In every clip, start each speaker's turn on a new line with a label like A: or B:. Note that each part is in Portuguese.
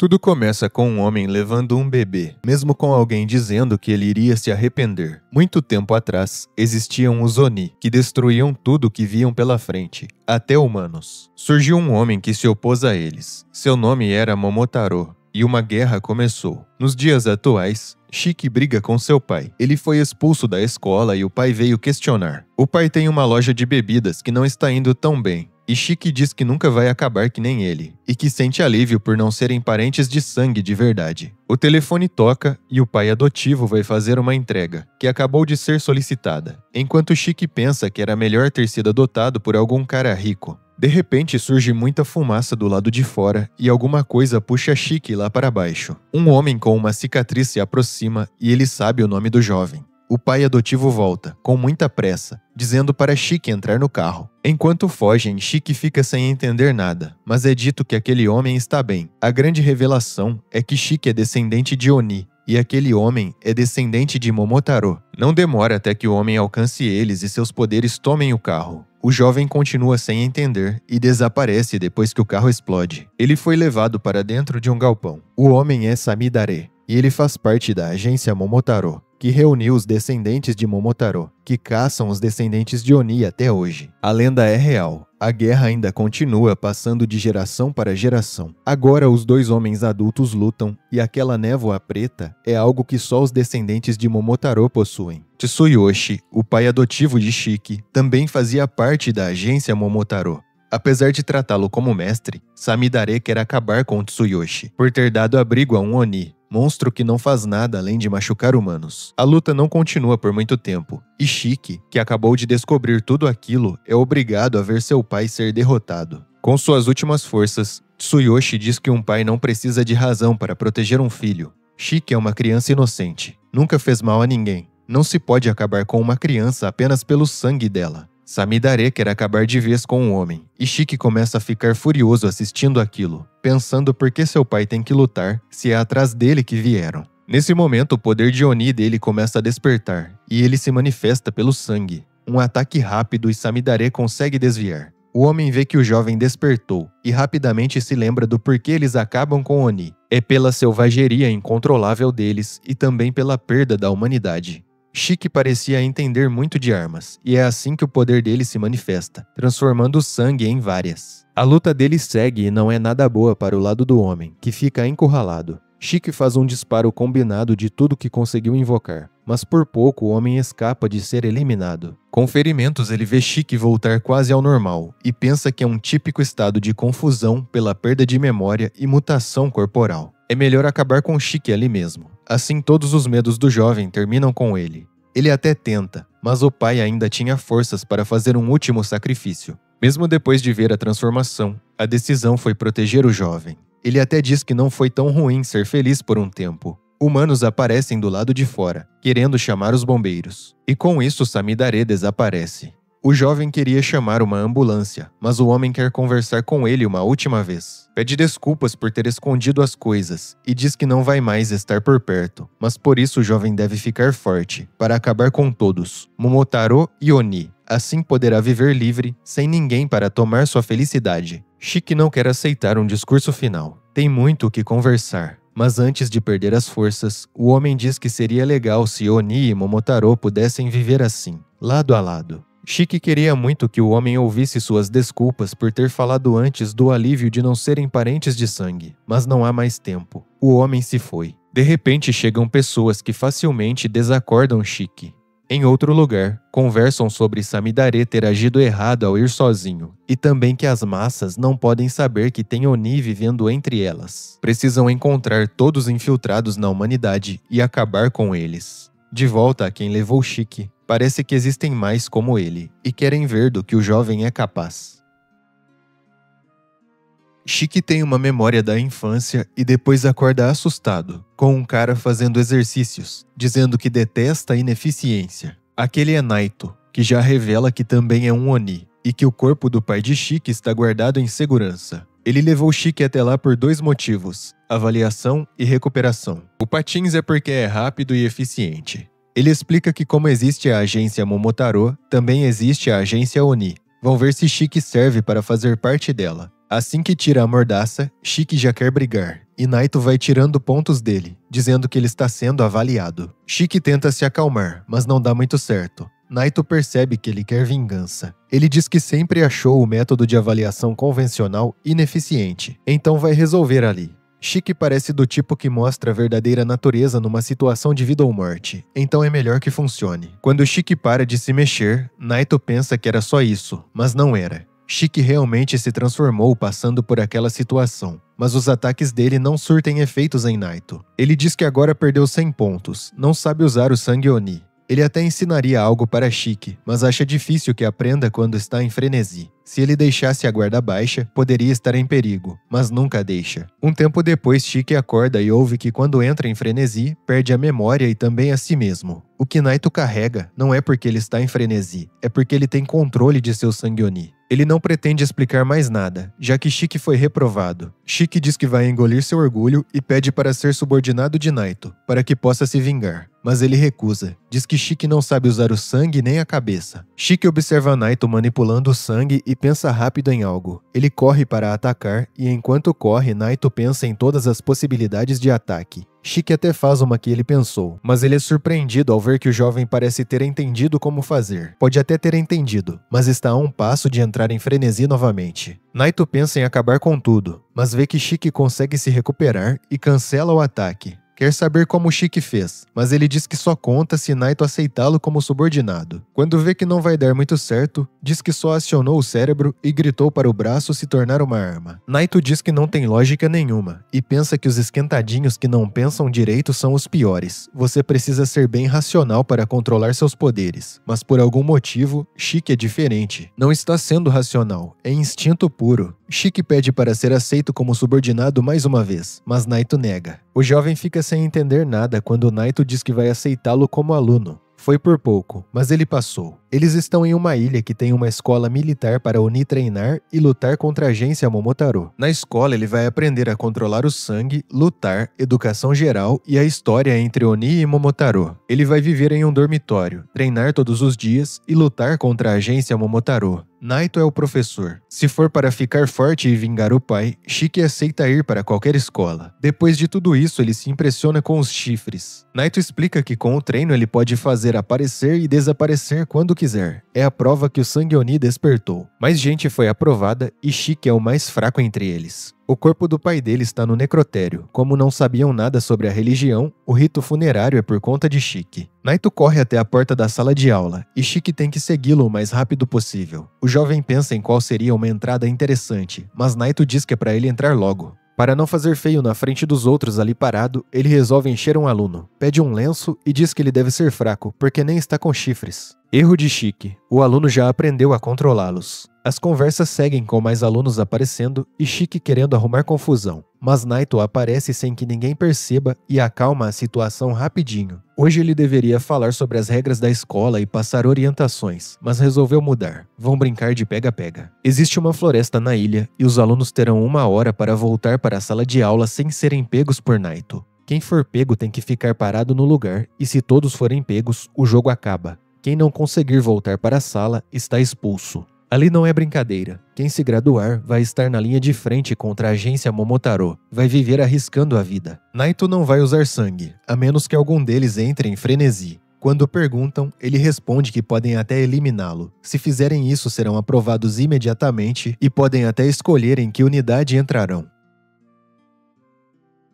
A: Tudo começa com um homem levando um bebê, mesmo com alguém dizendo que ele iria se arrepender. Muito tempo atrás, existiam os Oni, que destruíam tudo que viam pela frente, até humanos. Surgiu um homem que se opôs a eles. Seu nome era Momotaro, e uma guerra começou. Nos dias atuais, Shiki briga com seu pai. Ele foi expulso da escola e o pai veio questionar. O pai tem uma loja de bebidas que não está indo tão bem. E Shiki diz que nunca vai acabar que nem ele, e que sente alívio por não serem parentes de sangue de verdade. O telefone toca e o pai adotivo vai fazer uma entrega, que acabou de ser solicitada, enquanto Shiki pensa que era melhor ter sido adotado por algum cara rico. De repente surge muita fumaça do lado de fora e alguma coisa puxa Shiki lá para baixo. Um homem com uma cicatriz se aproxima e ele sabe o nome do jovem. O pai adotivo volta, com muita pressa, dizendo para Shiki entrar no carro. Enquanto fogem, Shiki fica sem entender nada, mas é dito que aquele homem está bem. A grande revelação é que Shiki é descendente de Oni, e aquele homem é descendente de Momotaro. Não demora até que o homem alcance eles e seus poderes tomem o carro. O jovem continua sem entender e desaparece depois que o carro explode. Ele foi levado para dentro de um galpão. O homem é Samidare, e ele faz parte da agência Momotaro, que reuniu os descendentes de Momotaro, que caçam os descendentes de Oni até hoje. A lenda é real. A guerra ainda continua passando de geração para geração. Agora os dois homens adultos lutam, e aquela névoa preta é algo que só os descendentes de Momotaro possuem. Tsuyoshi, o pai adotivo de Shiki, também fazia parte da agência Momotaro. Apesar de tratá-lo como mestre, Samidare quer acabar com Tsuyoshi, por ter dado abrigo a um Oni, monstro que não faz nada além de machucar humanos. A luta não continua por muito tempo, e Shiki, que acabou de descobrir tudo aquilo, é obrigado a ver seu pai ser derrotado. Com suas últimas forças, Tsuyoshi diz que um pai não precisa de razão para proteger um filho. Shiki é uma criança inocente, nunca fez mal a ninguém. Não se pode acabar com uma criança apenas pelo sangue dela. Samidare quer acabar de vez com um homem, e Shiki começa a ficar furioso assistindo aquilo, pensando por que seu pai tem que lutar se é atrás dele que vieram. Nesse momento, o poder de Oni dele começa a despertar, e ele se manifesta pelo sangue. Um ataque rápido e Samidare consegue desviar. O homem vê que o jovem despertou, e rapidamente se lembra do porquê eles acabam com Oni. É pela selvageria incontrolável deles e também pela perda da humanidade. Shiki parecia entender muito de armas, e é assim que o poder dele se manifesta, transformando o sangue em várias. A luta dele segue e não é nada boa para o lado do homem, que fica encurralado. Shiki faz um disparo combinado de tudo que conseguiu invocar, mas por pouco o homem escapa de ser eliminado. Com ferimentos, ele vê Shiki voltar quase ao normal, e pensa que é um típico estado de confusão pela perda de memória e mutação corporal. É melhor acabar com Shiki ali mesmo. Assim todos os medos do jovem terminam com ele. Ele até tenta, mas o pai ainda tinha forças para fazer um último sacrifício. Mesmo depois de ver a transformação, a decisão foi proteger o jovem. Ele até diz que não foi tão ruim ser feliz por um tempo. Humanos aparecem do lado de fora, querendo chamar os bombeiros. E com isso Samidare desaparece. O jovem queria chamar uma ambulância, mas o homem quer conversar com ele uma última vez. Pede desculpas por ter escondido as coisas e diz que não vai mais estar por perto, mas por isso o jovem deve ficar forte, para acabar com todos, Momotaro e Oni. Assim poderá viver livre, sem ninguém para tomar sua felicidade. Shiki não quer aceitar um discurso final. Tem muito o que conversar. Mas antes de perder as forças, o homem diz que seria legal se Oni e Momotaro pudessem viver assim, lado a lado. Shiki queria muito que o homem ouvisse suas desculpas por ter falado antes do alívio de não serem parentes de sangue, mas não há mais tempo. O homem se foi. De repente chegam pessoas que facilmente desacordam Shiki. Em outro lugar, conversam sobre Samidare ter agido errado ao ir sozinho, e também que as massas não podem saber que tem Oni vivendo entre elas. Precisam encontrar todos infiltrados na humanidade e acabar com eles. De volta a quem levou Shiki, parece que existem mais como ele, e querem ver do que o jovem é capaz. Shiki tem uma memória da infância e depois acorda assustado, com um cara fazendo exercícios, dizendo que detesta a ineficiência. Aquele é Naito, que já revela que também é um Oni, e que o corpo do pai de Shiki está guardado em segurança. Ele levou Shiki até lá por dois motivos, avaliação e recuperação. O patins é porque é rápido e eficiente. Ele explica que como existe a agência Momotaro, também existe a agência Oni. Vão ver se Shiki serve para fazer parte dela. Assim que tira a mordaça, Shiki já quer brigar, e Naito vai tirando pontos dele, dizendo que ele está sendo avaliado. Shiki tenta se acalmar, mas não dá muito certo. Naito percebe que ele quer vingança. Ele diz que sempre achou o método de avaliação convencional ineficiente, então vai resolver ali. Shiki parece do tipo que mostra a verdadeira natureza numa situação de vida ou morte, então é melhor que funcione. Quando Shiki para de se mexer, Naito pensa que era só isso, mas não era. Shiki realmente se transformou passando por aquela situação, mas os ataques dele não surtem efeitos em Naito. Ele diz que agora perdeu 100 pontos, não sabe usar o sangue Oni. Ele até ensinaria algo para Shiki, mas acha difícil que aprenda quando está em frenesi. Se ele deixasse a guarda baixa, poderia estar em perigo, mas nunca deixa. Um tempo depois, Shiki acorda e ouve que quando entra em frenesi, perde a memória e também a si mesmo. O que Naito carrega não é porque ele está em frenesi, é porque ele tem controle de seu sangue Oni. Ele não pretende explicar mais nada, já que Shiki foi reprovado. Shiki diz que vai engolir seu orgulho e pede para ser subordinado de Naito, para que possa se vingar. Mas ele recusa. Diz que Shiki não sabe usar o sangue nem a cabeça. Shiki observa Naito manipulando o sangue e pensa rápido em algo. Ele corre para atacar e enquanto corre, Naito pensa em todas as possibilidades de ataque. Shiki até faz uma que ele pensou, mas ele é surpreendido ao ver que o jovem parece ter entendido como fazer. Pode até ter entendido, mas está a um passo de entrar em frenesi novamente. Naito pensa em acabar com tudo, mas vê que Shiki consegue se recuperar e cancela o ataque. Quer saber como Shiki fez, mas ele diz que só conta se Naito aceitá-lo como subordinado. Quando vê que não vai dar muito certo, diz que só acionou o cérebro e gritou para o braço se tornar uma arma. Naito diz que não tem lógica nenhuma, e pensa que os esquentadinhos que não pensam direito são os piores. Você precisa ser bem racional para controlar seus poderes, mas por algum motivo, Shiki é diferente. Não está sendo racional, é instinto puro. Shiki pede para ser aceito como subordinado mais uma vez, mas Naito nega. O jovem fica sem entender nada quando Naito diz que vai aceitá-lo como aluno. Foi por pouco, mas ele passou. Eles estão em uma ilha que tem uma escola militar para Oni treinar e lutar contra a agência Momotaro. Na escola ele vai aprender a controlar o sangue, lutar, educação geral e a história entre Oni e Momotaro. Ele vai viver em um dormitório, treinar todos os dias e lutar contra a agência Momotaro. Naito é o professor. Se for para ficar forte e vingar o pai, Shiki aceita ir para qualquer escola. Depois de tudo isso, ele se impressiona com os chifres. Naito explica que com o treino ele pode fazer aparecer e desaparecer quando quiser. É a prova que o sangue Oni despertou. Mais gente foi aprovada e Shiki é o mais fraco entre eles. O corpo do pai dele está no necrotério. Como não sabiam nada sobre a religião, o rito funerário é por conta de Shiki. Naito corre até a porta da sala de aula, e Shiki tem que segui-lo o mais rápido possível. O jovem pensa em qual seria uma entrada interessante, mas Naito diz que é para ele entrar logo. Para não fazer feio na frente dos outros ali parado, ele resolve encher um aluno, pede um lenço e diz que ele deve ser fraco, porque nem está com chifres. Erro de Shiki. O aluno já aprendeu a controlá-los. As conversas seguem com mais alunos aparecendo e Shiki querendo arrumar confusão. Mas Naito aparece sem que ninguém perceba e acalma a situação rapidinho. Hoje ele deveria falar sobre as regras da escola e passar orientações, mas resolveu mudar. Vão brincar de pega-pega. Existe uma floresta na ilha e os alunos terão 1 hora para voltar para a sala de aula sem serem pegos por Naito. Quem for pego tem que ficar parado no lugar e se todos forem pegos, o jogo acaba. Quem não conseguir voltar para a sala está expulso. Ali não é brincadeira. Quem se graduar vai estar na linha de frente contra a agência Momotaro. Vai viver arriscando a vida. Naito não vai usar sangue, a menos que algum deles entre em frenesi. Quando perguntam, ele responde que podem até eliminá-lo. Se fizerem isso, serão aprovados imediatamente e podem até escolher em que unidade entrarão.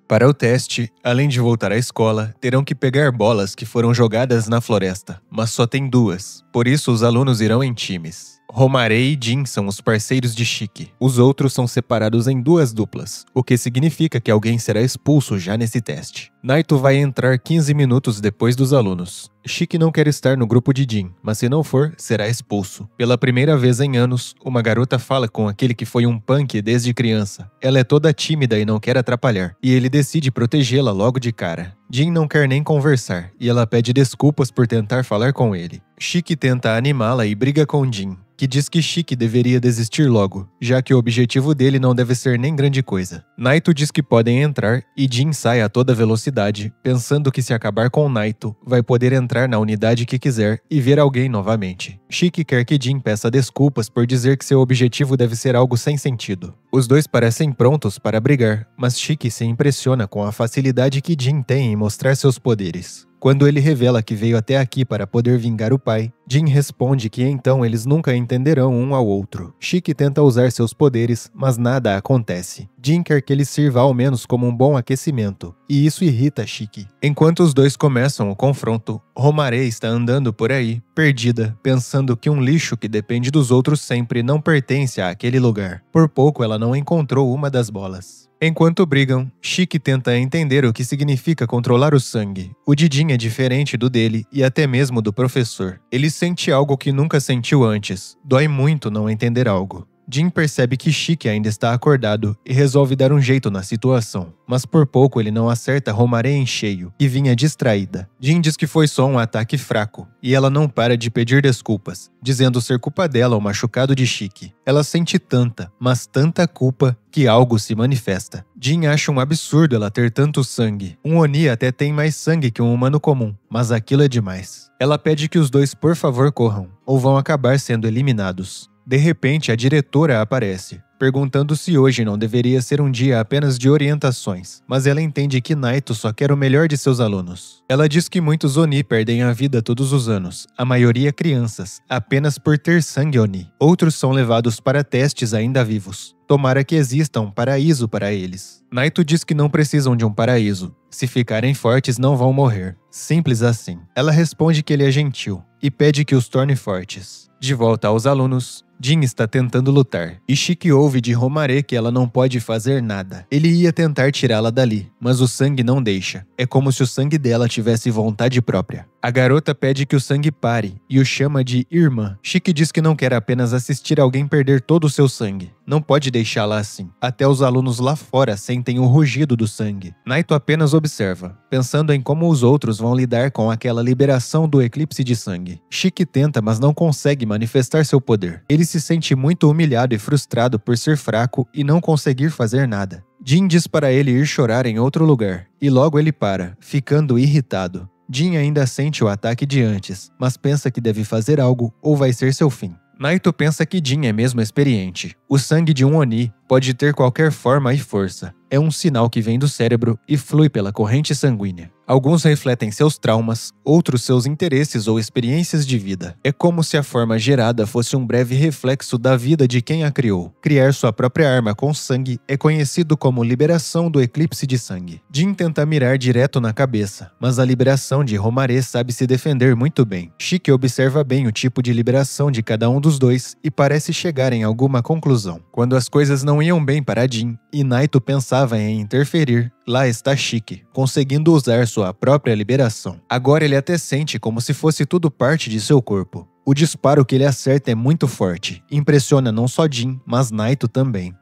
A: Para o teste, além de voltar à escola, terão que pegar bolas que foram jogadas na floresta, mas só tem 2, por isso os alunos irão em times. Romarei e Jin são os parceiros de Shiki. Os outros são separados em 2 duplas, o que significa que alguém será expulso já nesse teste. Naito vai entrar 15 minutos depois dos alunos. Shiki não quer estar no grupo de Jin, mas se não for, será expulso. Pela primeira vez em anos, uma garota fala com aquele que foi um punk desde criança. Ela é toda tímida e não quer atrapalhar, e ele decide protegê-la logo de cara. Jin não quer nem conversar, e ela pede desculpas por tentar falar com ele. Shiki tenta animá-la e briga com Jin, que diz que Shiki deveria desistir logo, já que o objetivo dele não deve ser nem grande coisa. Naito diz que podem entrar e Jin sai a toda velocidade, pensando que se acabar com Naito, vai poder entrar na unidade que quiser e ver alguém novamente. Shiki quer que Jin peça desculpas por dizer que seu objetivo deve ser algo sem sentido. Os dois parecem prontos para brigar, mas Shiki se impressiona com a facilidade que Jin tem em mostrar seus poderes. Quando ele revela que veio até aqui para poder vingar o pai, Jin responde que então eles nunca entenderão um ao outro. Shiki tenta usar seus poderes, mas nada acontece. Jin quer que ele sirva ao menos como um bom aquecimento, e isso irrita Shiki. Enquanto os dois começam o confronto, Romare está andando por aí, perdida, pensando que um lixo que depende dos outros sempre não pertence àquele lugar. Por pouco ela não encontrou uma das bolas. Enquanto brigam, Shiki tenta entender o que significa controlar o sangue. O de Jin é diferente do dele e até mesmo do professor. Ele sente algo que nunca sentiu antes. Dói muito não entender algo. Jin percebe que Shiki ainda está acordado e resolve dar um jeito na situação. Mas por pouco ele não acerta Romare em cheio, que vinha distraída. Jin diz que foi só um ataque fraco, e ela não para de pedir desculpas, dizendo ser culpa dela o machucado de Shiki. Ela sente tanta, mas tanta culpa, que algo se manifesta. Jin acha um absurdo ela ter tanto sangue. Um Oni até tem mais sangue que um humano comum, mas aquilo é demais. Ela pede que os dois por favor corram, ou vão acabar sendo eliminados. De repente, a diretora aparece, perguntando se hoje não deveria ser um dia apenas de orientações, mas ela entende que Naito só quer o melhor de seus alunos. Ela diz que muitos Oni perdem a vida todos os anos, a maioria crianças, apenas por ter sangue Oni. Outros são levados para testes ainda vivos. Tomara que exista um paraíso para eles. Naito diz que não precisam de um paraíso. Se ficarem fortes, não vão morrer. Simples assim. Ela responde que ele é gentil e pede que os torne fortes. De volta aos alunos, Jin está tentando lutar, e Shiki ouve de Romare que ela não pode fazer nada. Ele ia tentar tirá-la dali, mas o sangue não deixa. É como se o sangue dela tivesse vontade própria. A garota pede que o sangue pare, e o chama de irmã. Shiki diz que não quer apenas assistir alguém perder todo o seu sangue. Não pode deixá-la assim. Até os alunos lá fora sentem o rugido do sangue. Naito apenas observa, pensando em como os outros vão lidar com aquela liberação do eclipse de sangue. Shiki tenta, mas não consegue manifestar seu poder. Ele se sente muito humilhado e frustrado por ser fraco e não conseguir fazer nada. Jin diz para ele ir chorar em outro lugar, e logo ele para, ficando irritado. Jin ainda sente o ataque de antes, mas pensa que deve fazer algo ou vai ser seu fim. Naito pensa que Jin é mesmo experiente. O sangue de um Oni pode ter qualquer forma e força. É um sinal que vem do cérebro e flui pela corrente sanguínea. Alguns refletem seus traumas, outros seus interesses ou experiências de vida. É como se a forma gerada fosse um breve reflexo da vida de quem a criou. Criar sua própria arma com sangue é conhecido como liberação do eclipse de sangue. Jin tenta mirar direto na cabeça, mas a liberação de Romare sabe se defender muito bem. Shiki observa bem o tipo de liberação de cada um dos dois e parece chegar em alguma conclusão. Quando as coisas não iam bem para Jin e Naito pensava em interferir, lá está Shiki, conseguindo usar sua própria liberação. Agora ele até sente como se fosse tudo parte de seu corpo. O disparo que ele acerta é muito forte, impressiona não só Jin, mas Naito também.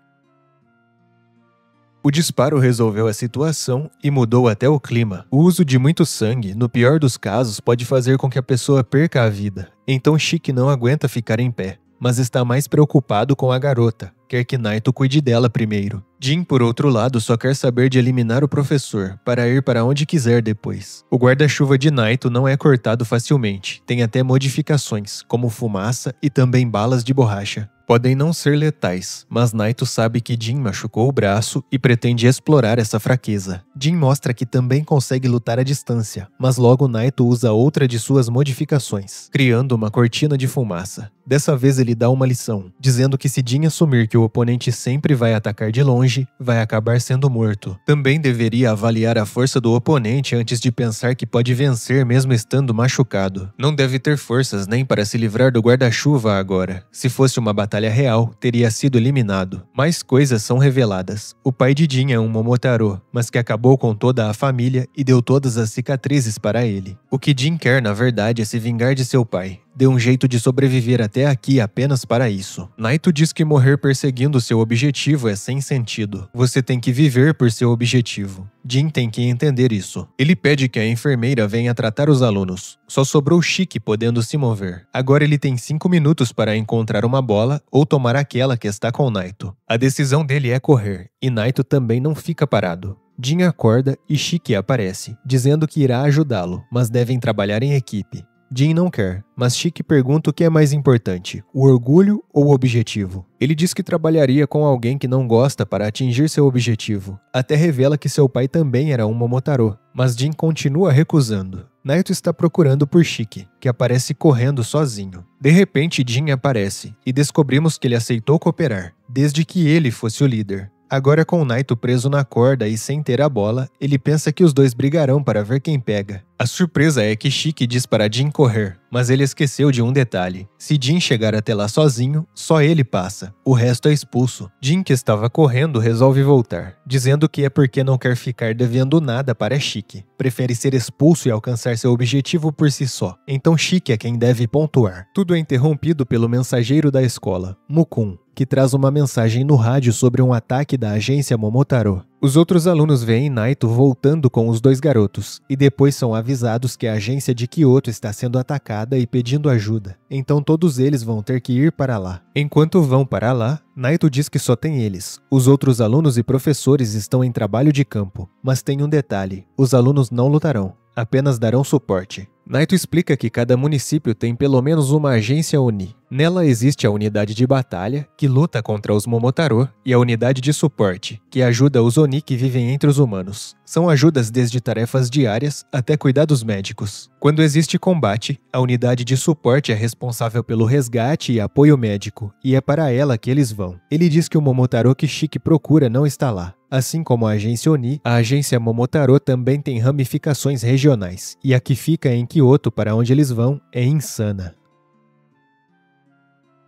A: O disparo resolveu a situação e mudou até o clima. O uso de muito sangue, no pior dos casos, pode fazer com que a pessoa perca a vida. Então Shiki não aguenta ficar em pé, mas está mais preocupado com a garota. Quer que Naito cuide dela primeiro. Jin, por outro lado, só quer saber de eliminar o professor, para ir para onde quiser depois. O guarda-chuva de Naito não é cortado facilmente, tem até modificações, como fumaça e também balas de borracha. Podem não ser letais, mas Naito sabe que Jin machucou o braço e pretende explorar essa fraqueza. Jin mostra que também consegue lutar à distância, mas logo Naito usa outra de suas modificações, criando uma cortina de fumaça. Dessa vez ele dá uma lição, dizendo que se Jin assumir que o oponente sempre vai atacar de longe, vai acabar sendo morto. Também deveria avaliar a força do oponente antes de pensar que pode vencer mesmo estando machucado. Não deve ter forças nem para se livrar do guarda-chuva agora. Se fosse uma batalha real, teria sido eliminado. Mais coisas são reveladas. O pai de Jin é um Momotaro, mas que acabou com toda a família e deu todas as cicatrizes para ele. O que Jin quer, na verdade, é se vingar de seu pai. Deu um jeito de sobreviver até aqui apenas para isso. Naito diz que morrer perseguindo seu objetivo é sem sentido. Você tem que viver por seu objetivo. Jin tem que entender isso. Ele pede que a enfermeira venha tratar os alunos. Só sobrou Shiki podendo se mover. Agora ele tem 5 minutos para encontrar uma bola ou tomar aquela que está com Naito. A decisão dele é correr, e Naito também não fica parado. Jin acorda e Shiki aparece, dizendo que irá ajudá-lo, mas devem trabalhar em equipe. Jin não quer, mas Shiki pergunta o que é mais importante, o orgulho ou o objetivo. Ele diz que trabalharia com alguém que não gosta para atingir seu objetivo. Até revela que seu pai também era um Momotaro, mas Jin continua recusando. Naito está procurando por Shiki, que aparece correndo sozinho. De repente, Jin aparece, e descobrimos que ele aceitou cooperar, desde que ele fosse o líder. Agora com Naito preso na corda e sem ter a bola, ele pensa que os dois brigarão para ver quem pega. A surpresa é que Shiki diz para Jin correr, mas ele esqueceu de um detalhe. Se Jin chegar até lá sozinho, só ele passa, o resto é expulso. Jin, que estava correndo, resolve voltar, dizendo que é porque não quer ficar devendo nada para Shiki. Prefere ser expulso e alcançar seu objetivo por si só. Então Shiki é quem deve pontuar. Tudo é interrompido pelo mensageiro da escola, Mukun, que traz uma mensagem no rádio sobre um ataque da agência Momotaro. Os outros alunos veem Naito voltando com os dois garotos, e depois são avisados que a agência de Kyoto está sendo atacada e pedindo ajuda. Então todos eles vão ter que ir para lá. Enquanto vão para lá, Naito diz que só tem eles. Os outros alunos e professores estão em trabalho de campo. Mas tem um detalhe, os alunos não lutarão, apenas darão suporte. Naito explica que cada município tem pelo menos uma agência Oni. Nela existe a unidade de batalha, que luta contra os Momotaro, e a unidade de suporte, que ajuda os Oni que vivem entre os humanos. São ajudas desde tarefas diárias até cuidados médicos. Quando existe combate, a unidade de suporte é responsável pelo resgate e apoio médico, e é para ela que eles vão. Ele diz que o Momotaro que Shiki procura não está lá. Assim como a agência Oni, a agência Momotaro também tem ramificações regionais, e a que fica em Kyoto, para onde eles vão, é insana.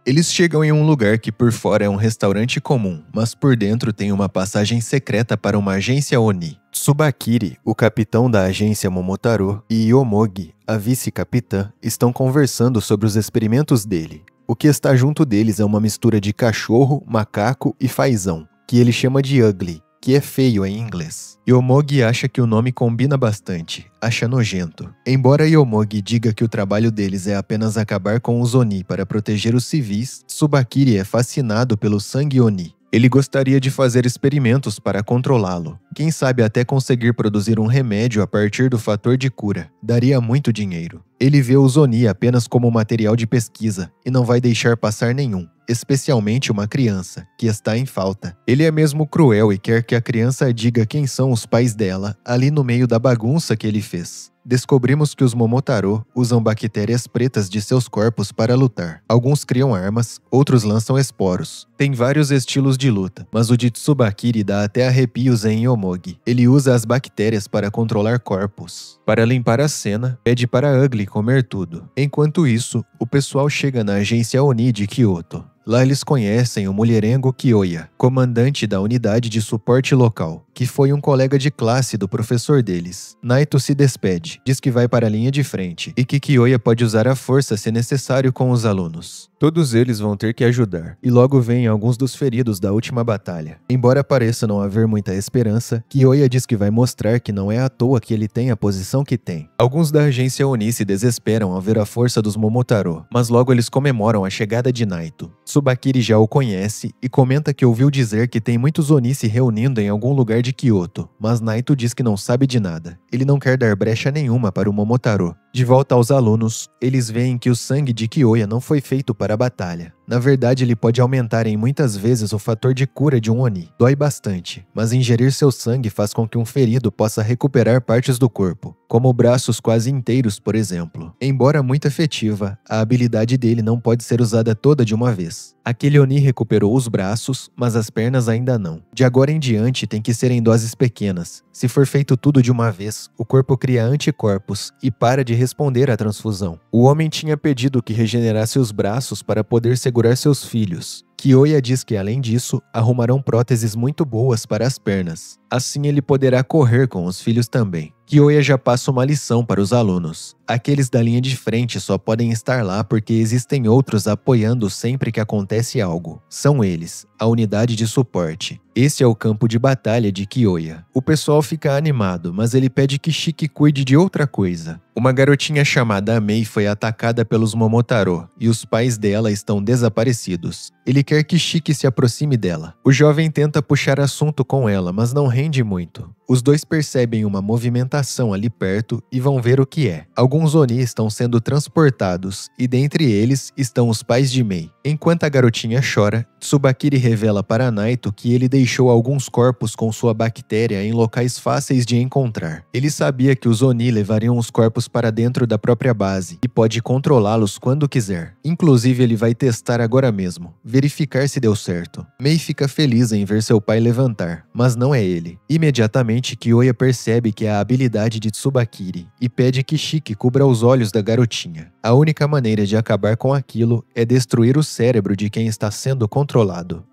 A: Eles chegam em um lugar que por fora é um restaurante comum, mas por dentro tem uma passagem secreta para uma agência Oni. Tsubakiri, o capitão da agência Momotaro, e Yomogi, a vice-capitã, estão conversando sobre os experimentos dele. O que está junto deles é uma mistura de cachorro, macaco e fazão, que ele chama de Ugly, que é feio em inglês. Yomogi acha que o nome combina bastante, acha nojento. Embora Yomogi diga que o trabalho deles é apenas acabar com os Oni para proteger os civis, Tsubakiri é fascinado pelo sangue Oni. Ele gostaria de fazer experimentos para controlá-lo. Quem sabe até conseguir produzir um remédio a partir do fator de cura. Daria muito dinheiro. Ele vê os Oni apenas como material de pesquisa e não vai deixar passar nenhum, especialmente uma criança, que está em falta. Ele é mesmo cruel e quer que a criança diga quem são os pais dela, ali no meio da bagunça que ele fez. Descobrimos que os Momotaro usam bactérias pretas de seus corpos para lutar. Alguns criam armas, outros lançam esporos. Tem vários estilos de luta, mas o de Tsubakiri dá até arrepios em Yomogi. Ele usa as bactérias para controlar corpos. Para limpar a cena, pede para Ugly comer tudo. Enquanto isso, o pessoal chega na agência Oni de Kyoto. Lá eles conhecem o mulherengo Kyoya, comandante da unidade de suporte local, que foi um colega de classe do professor deles. Naito se despede, diz que vai para a linha de frente e que Kyoya pode usar a força se necessário com os alunos. Todos eles vão ter que ajudar, e logo vêm alguns dos feridos da última batalha. Embora pareça não haver muita esperança, Kyoya diz que vai mostrar que não é à toa que ele tem a posição que tem. Alguns da agência Oni se desesperam ao ver a força dos Momotaro, mas logo eles comemoram a chegada de Naito. Tsubakiri já o conhece e comenta que ouviu dizer que tem muitos Oni se reunindo em algum lugar de Kyoto, mas Naito diz que não sabe de nada. Ele não quer dar brecha nenhuma para o Momotaro. De volta aos alunos, eles veem que o sangue de Kyoya não foi feito para a batalha. Na verdade, ele pode aumentar em muitas vezes o fator de cura de um Oni. Dói bastante, mas ingerir seu sangue faz com que um ferido possa recuperar partes do corpo, como braços quase inteiros, por exemplo. Embora muito efetiva, a habilidade dele não pode ser usada toda de uma vez. Aquele Oni recuperou os braços, mas as pernas ainda não. De agora em diante tem que ser em doses pequenas. Se for feito tudo de uma vez, o corpo cria anticorpos e para de responder à transfusão. O homem tinha pedido que regenerasse os braços para poder segurar seus filhos. Kyoya diz que, além disso, arrumarão próteses muito boas para as pernas. Assim ele poderá correr com os filhos também. Kyoya já passa uma lição para os alunos. Aqueles da linha de frente só podem estar lá porque existem outros apoiando sempre que acontece algo. São eles, a unidade de suporte. Esse é o campo de batalha de Kyoya. O pessoal fica animado, mas ele pede que Shiki cuide de outra coisa. Uma garotinha chamada Mei foi atacada pelos Momotaro e os pais dela estão desaparecidos. Ele quer que Shiki se aproxime dela. O jovem tenta puxar assunto com ela, mas não rende muito. Os dois percebem uma movimentação ali perto e vão ver o que é. Alguns Oni estão sendo transportados e dentre eles estão os pais de Mei. Enquanto a garotinha chora, Tsubakiri revela para Naito que ele deixou alguns corpos com sua bactéria em locais fáceis de encontrar. Ele sabia que os Oni levariam os corpos para dentro da própria base e pode controlá-los quando quiser. Inclusive, ele vai testar agora mesmo, verificar se deu certo. Mei fica feliz em ver seu pai levantar, mas não é ele. Imediatamente, Kyoya percebe que é a habilidade de Tsubakiri e pede que Shiki cubra os olhos da garotinha. A única maneira de acabar com aquilo é destruir o cérebro de quem está sendo controlado.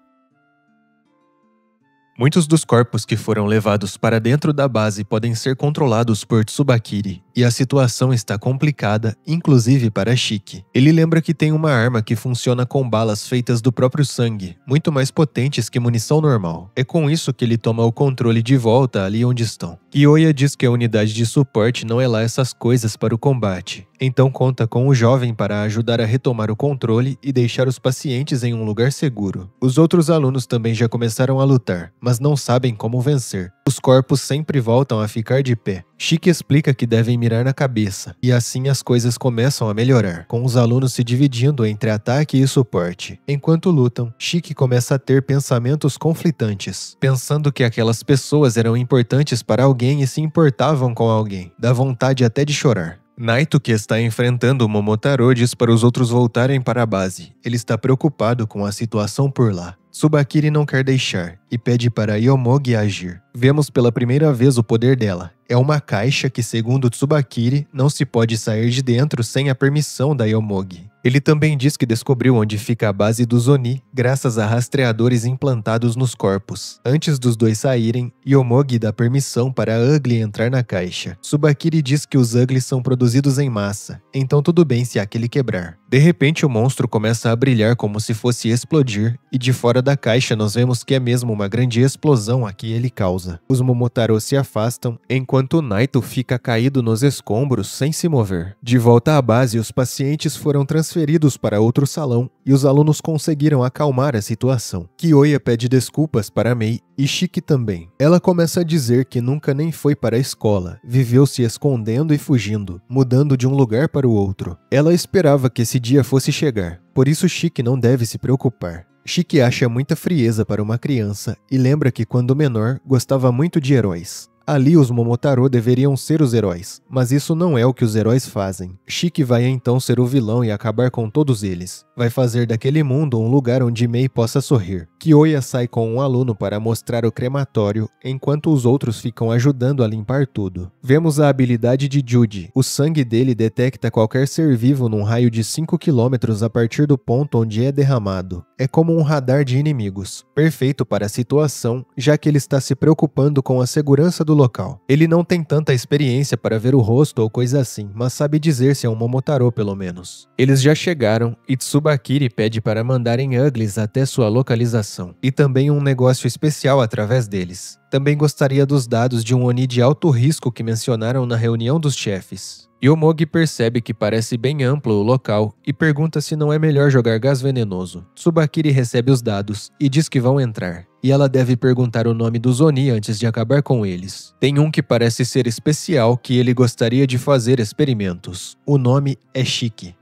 A: Muitos dos corpos que foram levados para dentro da base podem ser controlados por Tsubakiri, e a situação está complicada, inclusive para Shiki. Ele lembra que tem uma arma que funciona com balas feitas do próprio sangue, muito mais potentes que munição normal. É com isso que ele toma o controle de volta ali onde estão. Kyoya diz que a unidade de suporte não é lá essas coisas para o combate, então conta com o jovem para ajudar a retomar o controle e deixar os pacientes em um lugar seguro. Os outros alunos também já começaram a lutar, mas não sabem como vencer. Os corpos sempre voltam a ficar de pé. Shiki explica que devem mirar na cabeça, e assim as coisas começam a melhorar, com os alunos se dividindo entre ataque e suporte. Enquanto lutam, Shiki começa a ter pensamentos conflitantes, pensando que aquelas pessoas eram importantes para alguém e se importavam com alguém. Dá vontade até de chorar. Naito, que está enfrentando o Momotaro, diz para os outros voltarem para a base. Ele está preocupado com a situação por lá. Tsubakiri não quer deixar e pede para Yomogi agir. Vemos pela primeira vez o poder dela. É uma caixa que, segundo Tsubakiri, não se pode sair de dentro sem a permissão da Yomogi. Ele também diz que descobriu onde fica a base dos Oni, graças a rastreadores implantados nos corpos. Antes dos dois saírem, Yomogi dá permissão para Ugly entrar na caixa. Tsubakiri diz que os Ugly são produzidos em massa, então tudo bem se aquele quebrar. De repente, o monstro começa a brilhar como se fosse explodir, e de fora da caixa nós vemos que é mesmo uma grande explosão a que ele causa. Os Momotaro se afastam, enquanto Naito fica caído nos escombros sem se mover. De volta à base, os pacientes foram transferidos para outro salão e os alunos conseguiram acalmar a situação. Kyoya pede desculpas para Mei e Shiki também. Ela começa a dizer que nunca nem foi para a escola, viveu se escondendo e fugindo, mudando de um lugar para o outro. Ela esperava que esse dia fosse chegar, por isso Shiki não deve se preocupar. Shiki acha muita frieza para uma criança e lembra que quando menor gostava muito de heróis. Ali os Momotaro deveriam ser os heróis, mas isso não é o que os heróis fazem. Shiki vai então ser o vilão e acabar com todos eles. Vai fazer daquele mundo um lugar onde Mei possa sorrir. Kyoya sai com um aluno para mostrar o crematório, enquanto os outros ficam ajudando a limpar tudo. Vemos a habilidade de Jude. O sangue dele detecta qualquer ser vivo num raio de 5 km a partir do ponto onde é derramado. É como um radar de inimigos, perfeito para a situação, já que ele está se preocupando com a segurança do local. Ele não tem tanta experiência para ver o rosto ou coisa assim, mas sabe dizer se é um Momotaro pelo menos. Eles já chegaram e Tsubakiri pede para mandarem Uglies até sua localização, e também um negócio especial através deles. Também gostaria dos dados de um Oni de alto risco que mencionaram na reunião dos chefes. Yomogi percebe que parece bem amplo o local e pergunta se não é melhor jogar gás venenoso. Tsubakiri recebe os dados e diz que vão entrar, e ela deve perguntar o nome dos Oni antes de acabar com eles. Tem um que parece ser especial que ele gostaria de fazer experimentos. O nome é Shiki.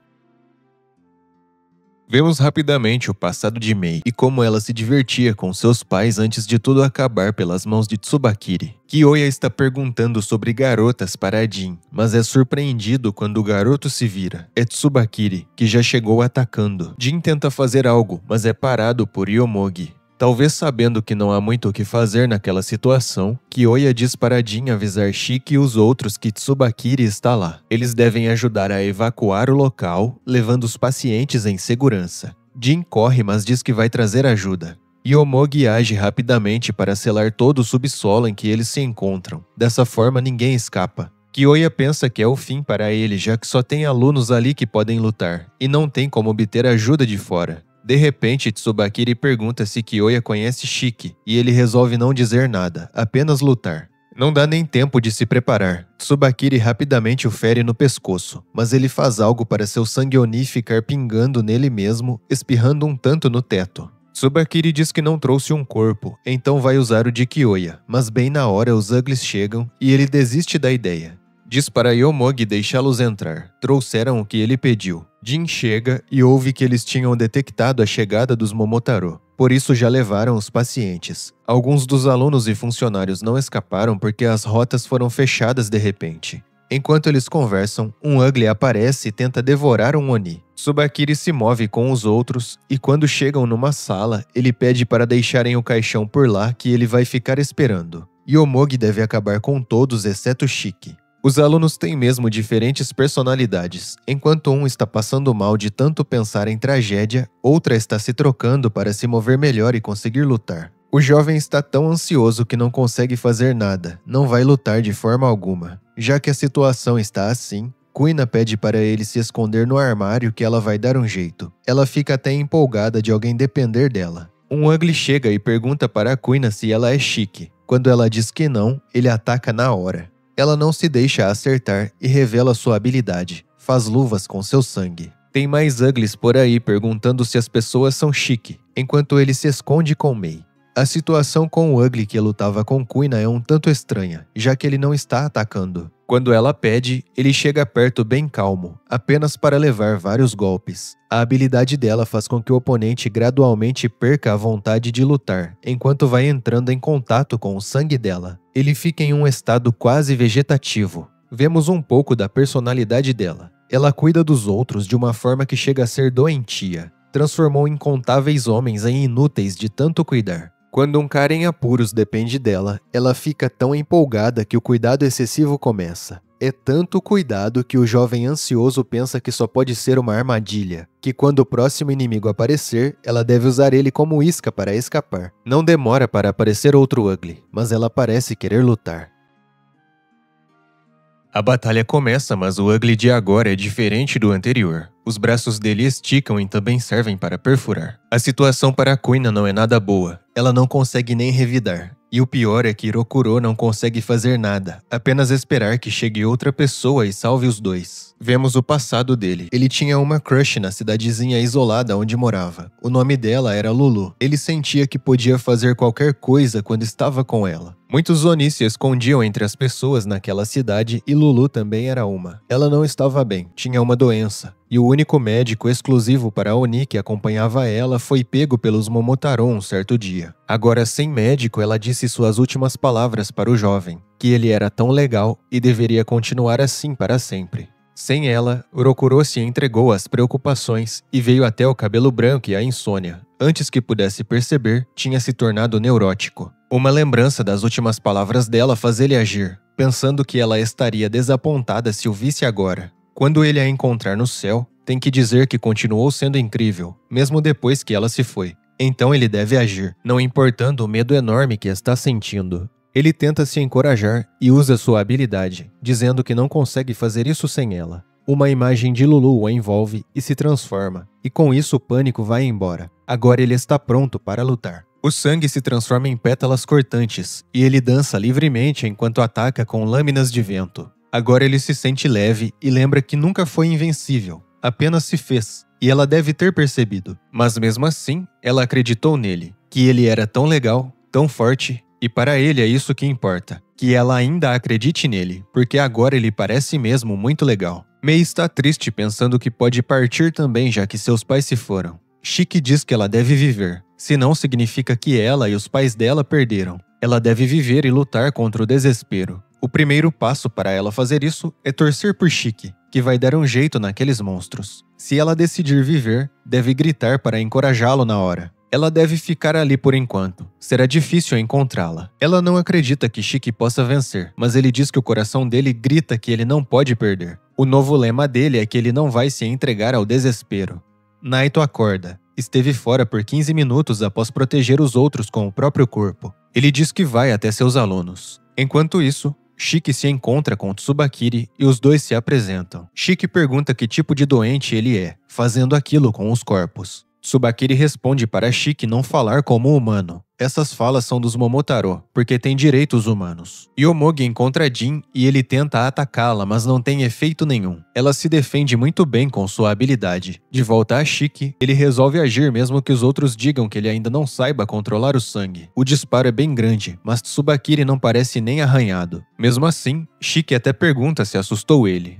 A: Vemos rapidamente o passado de Mei e como ela se divertia com seus pais antes de tudo acabar pelas mãos de Tsubakiri. Kyoya está perguntando sobre garotas para Jin, mas é surpreendido quando o garoto se vira. É Tsubakiri, que já chegou atacando. Jin tenta fazer algo, mas é parado por Yomogi. Talvez sabendo que não há muito o que fazer naquela situação, Kyoya diz para Jin avisar Shiki e os outros que Tsubakiri está lá. Eles devem ajudar a evacuar o local, levando os pacientes em segurança. Jin corre, mas diz que vai trazer ajuda. Yomogi age rapidamente para selar todo o subsolo em que eles se encontram. Dessa forma, ninguém escapa. Kyoya pensa que é o fim para ele, já que só tem alunos ali que podem lutar, e não tem como obter ajuda de fora. De repente, Tsubakiri pergunta se Kyoya conhece Shiki, e ele resolve não dizer nada, apenas lutar. Não dá nem tempo de se preparar. Tsubakiri rapidamente o fere no pescoço, mas ele faz algo para seu sangue Oni ficar pingando nele mesmo, espirrando um tanto no teto. Tsubakiri diz que não trouxe um corpo, então vai usar o de Kyoya, mas bem na hora os Uglies chegam e ele desiste da ideia. Diz para Yomogi deixá-los entrar. Trouxeram o que ele pediu. Jin chega e ouve que eles tinham detectado a chegada dos Momotaro. Por isso já levaram os pacientes. Alguns dos alunos e funcionários não escaparam porque as rotas foram fechadas de repente. Enquanto eles conversam, um Ugly aparece e tenta devorar um Oni. Tsubakiri se move com os outros e quando chegam numa sala, ele pede para deixarem o caixão por lá que ele vai ficar esperando. Yomogi deve acabar com todos exceto Shiki. Os alunos têm mesmo diferentes personalidades. Enquanto um está passando mal de tanto pensar em tragédia, outra está se trocando para se mover melhor e conseguir lutar. O jovem está tão ansioso que não consegue fazer nada, não vai lutar de forma alguma. Já que a situação está assim, Kuina pede para ele se esconder no armário que ela vai dar um jeito. Ela fica até empolgada de alguém depender dela. Um Ugly chega e pergunta para Kuina se ela é Shiki. Quando ela diz que não, ele ataca na hora. Ela não se deixa acertar e revela sua habilidade. Faz luvas com seu sangue. Tem mais Uglies por aí perguntando se as pessoas são Shiki, enquanto ele se esconde com Mei. A situação com o Ugly que lutava com Kuina é um tanto estranha, já que ele não está atacando. Quando ela pede, ele chega perto bem calmo, apenas para levar vários golpes. A habilidade dela faz com que o oponente gradualmente perca a vontade de lutar, enquanto vai entrando em contato com o sangue dela. Ele fica em um estado quase vegetativo. Vemos um pouco da personalidade dela. Ela cuida dos outros de uma forma que chega a ser doentia. Transformou incontáveis homens em inúteis de tanto cuidar. Quando um cara em apuros depende dela, ela fica tão empolgada que o cuidado excessivo começa. É tanto cuidado que o jovem ansioso pensa que só pode ser uma armadilha, que quando o próximo inimigo aparecer, ela deve usar ele como isca para escapar. Não demora para aparecer outro Ugly, mas ela parece querer lutar. A batalha começa, mas o Ugly de agora é diferente do anterior. Os braços dele esticam e também servem para perfurar. A situação para a Kuina não é nada boa. Ela não consegue nem revidar. E o pior é que Hirokuro não consegue fazer nada, apenas esperar que chegue outra pessoa e salve os dois. Vemos o passado dele. Ele tinha uma crush na cidadezinha isolada onde morava. O nome dela era Lulu. Ele sentia que podia fazer qualquer coisa quando estava com ela. Muitos Oni se escondiam entre as pessoas naquela cidade e Lulu também era uma. Ela não estava bem, tinha uma doença. E o único médico exclusivo para Oni que acompanhava ela foi pego pelos Momotaro um certo dia. Agora sem médico, ela disse suas últimas palavras para o jovem, que ele era tão legal e deveria continuar assim para sempre. Sem ela, Hirokuro se entregou às preocupações e veio até o cabelo branco e a insônia. Antes que pudesse perceber, tinha se tornado neurótico. Uma lembrança das últimas palavras dela faz ele agir, pensando que ela estaria desapontada se o visse agora. Quando ele a encontrar no céu, tem que dizer que continuou sendo incrível, mesmo depois que ela se foi. Então ele deve agir, não importando o medo enorme que está sentindo. Ele tenta se encorajar e usa sua habilidade, dizendo que não consegue fazer isso sem ela. Uma imagem de Lulu o envolve e se transforma, e com isso o pânico vai embora. Agora ele está pronto para lutar. O sangue se transforma em pétalas cortantes, e ele dança livremente enquanto ataca com lâminas de vento. Agora ele se sente leve e lembra que nunca foi invencível, apenas se fez, e ela deve ter percebido. Mas mesmo assim, ela acreditou nele, que ele era tão legal, tão forte, e para ele é isso que importa, que ela ainda acredite nele, porque agora ele parece mesmo muito legal. Mei está triste pensando que pode partir também já que seus pais se foram. Shiki diz que ela deve viver, senão significa que ela e os pais dela perderam. Ela deve viver e lutar contra o desespero. O primeiro passo para ela fazer isso é torcer por Shiki, que vai dar um jeito naqueles monstros. Se ela decidir viver, deve gritar para encorajá-lo na hora. Ela deve ficar ali por enquanto. Será difícil encontrá-la. Ela não acredita que Shiki possa vencer, mas ele diz que o coração dele grita que ele não pode perder. O novo lema dele é que ele não vai se entregar ao desespero. Naito acorda. Esteve fora por 15 minutos após proteger os outros com o próprio corpo. Ele diz que vai até seus alunos. Enquanto isso, Shiki se encontra com Tsubakiri e os dois se apresentam. Shiki pergunta que tipo de doente ele é, fazendo aquilo com os corpos. Tsubakiri responde para Shiki não falar como humano. Essas falas são dos Momotaro, porque têm direitos humanos. Yomogi encontra Jin e ele tenta atacá-la, mas não tem efeito nenhum. Ela se defende muito bem com sua habilidade. De volta a Shiki, ele resolve agir mesmo que os outros digam que ele ainda não saiba controlar o sangue. O disparo é bem grande, mas Tsubakiri não parece nem arranhado. Mesmo assim, Shiki até pergunta se assustou ele.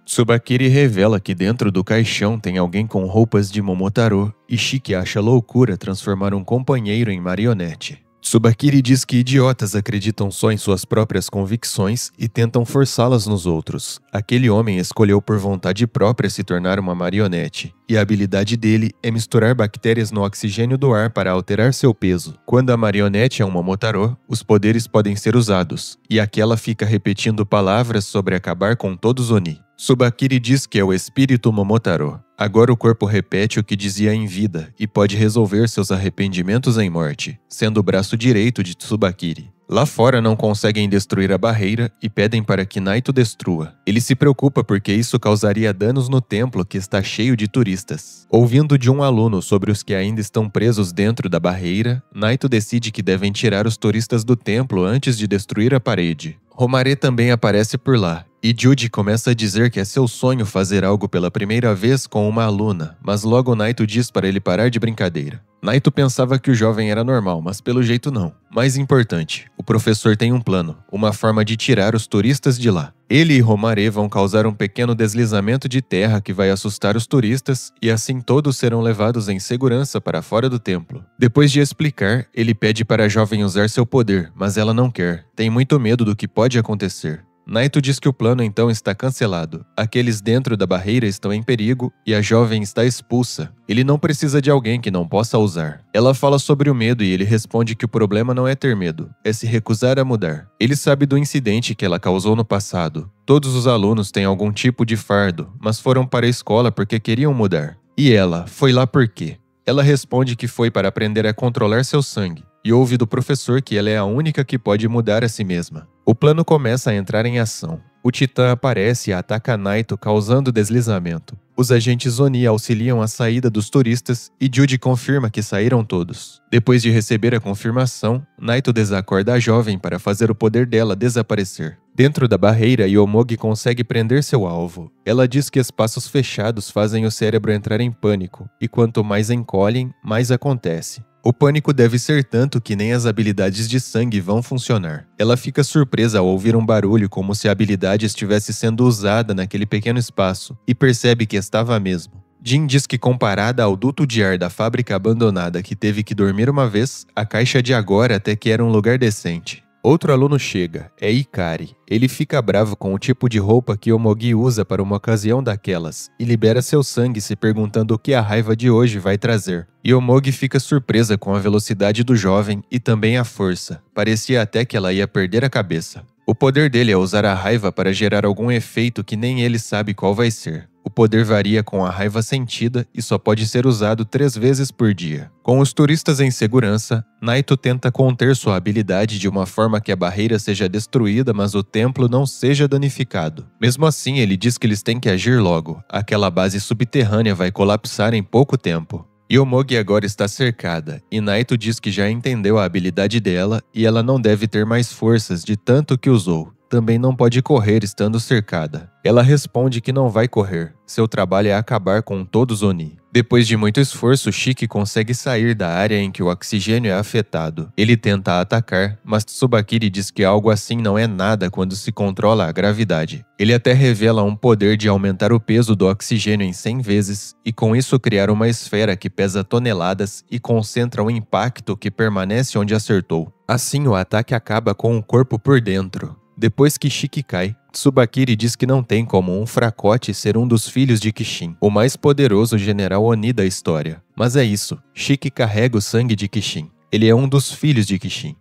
A: Tsubakiri revela que dentro do caixão tem alguém com roupas de Momotaro e Shiki acha loucura transformar um companheiro em marionete. Tsubakiri diz que idiotas acreditam só em suas próprias convicções e tentam forçá-las nos outros. Aquele homem escolheu por vontade própria se tornar uma marionete, e a habilidade dele é misturar bactérias no oxigênio do ar para alterar seu peso. Quando a marionete é um Momotaro, os poderes podem ser usados, e aquela fica repetindo palavras sobre acabar com todos os Oni. Tsubakiri diz que é o espírito Momotaro. Agora o corpo repete o que dizia em vida e pode resolver seus arrependimentos em morte, sendo o braço direito de Tsubakiri. Lá fora não conseguem destruir a barreira e pedem para que Naito destrua. Ele se preocupa porque isso causaria danos no templo que está cheio de turistas. Ouvindo de um aluno sobre os que ainda estão presos dentro da barreira, Naito decide que devem tirar os turistas do templo antes de destruir a parede. Romare também aparece por lá, e Judy começa a dizer que é seu sonho fazer algo pela primeira vez com uma aluna, mas logo Naito diz para ele parar de brincadeira. Naito pensava que o jovem era normal, mas pelo jeito não. Mais importante, o professor tem um plano, uma forma de tirar os turistas de lá. Ele e Romare vão causar um pequeno deslizamento de terra que vai assustar os turistas e assim todos serão levados em segurança para fora do templo. Depois de explicar, ele pede para a jovem usar seu poder, mas ela não quer. Tem muito medo do que pode acontecer. Naito diz que o plano então está cancelado. Aqueles dentro da barreira estão em perigo e a jovem está expulsa. Ele não precisa de alguém que não possa usar. Ela fala sobre o medo e ele responde que o problema não é ter medo, é se recusar a mudar. Ele sabe do incidente que ela causou no passado. Todos os alunos têm algum tipo de fardo, mas foram para a escola porque queriam mudar. E ela, foi lá por quê? Ela responde que foi para aprender a controlar seu sangue. E ouve do professor que ela é a única que pode mudar a si mesma. O plano começa a entrar em ação. O Titã aparece e ataca Naito, causando deslizamento. Os agentes Oni auxiliam a saída dos turistas e Judy confirma que saíram todos. Depois de receber a confirmação, Naito desacorda a jovem para fazer o poder dela desaparecer. Dentro da barreira, Yomogi consegue prender seu alvo. Ela diz que espaços fechados fazem o cérebro entrar em pânico, e quanto mais encolhem, mais acontece. O pânico deve ser tanto que nem as habilidades de sangue vão funcionar. Ela fica surpresa ao ouvir um barulho como se a habilidade estivesse sendo usada naquele pequeno espaço e percebe que estava mesmo. Jin diz que comparada ao duto de ar da fábrica abandonada que teve que dormir uma vez, a caixa de agora até que era um lugar decente. Outro aluno chega, é Ikari. Ele fica bravo com o tipo de roupa que Yomogi usa para uma ocasião daquelas e libera seu sangue se perguntando o que a raiva de hoje vai trazer. Yomogi fica surpresa com a velocidade do jovem e também a força. Parecia até que ela ia perder a cabeça. O poder dele é usar a raiva para gerar algum efeito que nem ele sabe qual vai ser. O poder varia com a raiva sentida e só pode ser usado 3 vezes por dia. Com os turistas em segurança, Naito tenta conter sua habilidade de uma forma que a barreira seja destruída, mas o templo não seja danificado. Mesmo assim, ele diz que eles têm que agir logo. Aquela base subterrânea vai colapsar em pouco tempo. Yomogi agora está cercada, e Naito diz que já entendeu a habilidade dela e ela não deve ter mais forças de tanto que usou. Também não pode correr estando cercada. Ela responde que não vai correr. Seu trabalho é acabar com todos os Oni. Depois de muito esforço, Shiki consegue sair da área em que o oxigênio é afetado. Ele tenta atacar, mas Tsubakiri diz que algo assim não é nada quando se controla a gravidade. Ele até revela um poder de aumentar o peso do oxigênio em 100 vezes e com isso criar uma esfera que pesa toneladas e concentra um impacto que permanece onde acertou. Assim, o ataque acaba com o corpo por dentro. Depois que Shiki cai, Tsubakiri diz que não tem como um fracote ser um dos filhos de Kishin, o mais poderoso general Oni da história. Mas é isso, Shiki carrega o sangue de Kishin. Ele é um dos filhos de Kishin.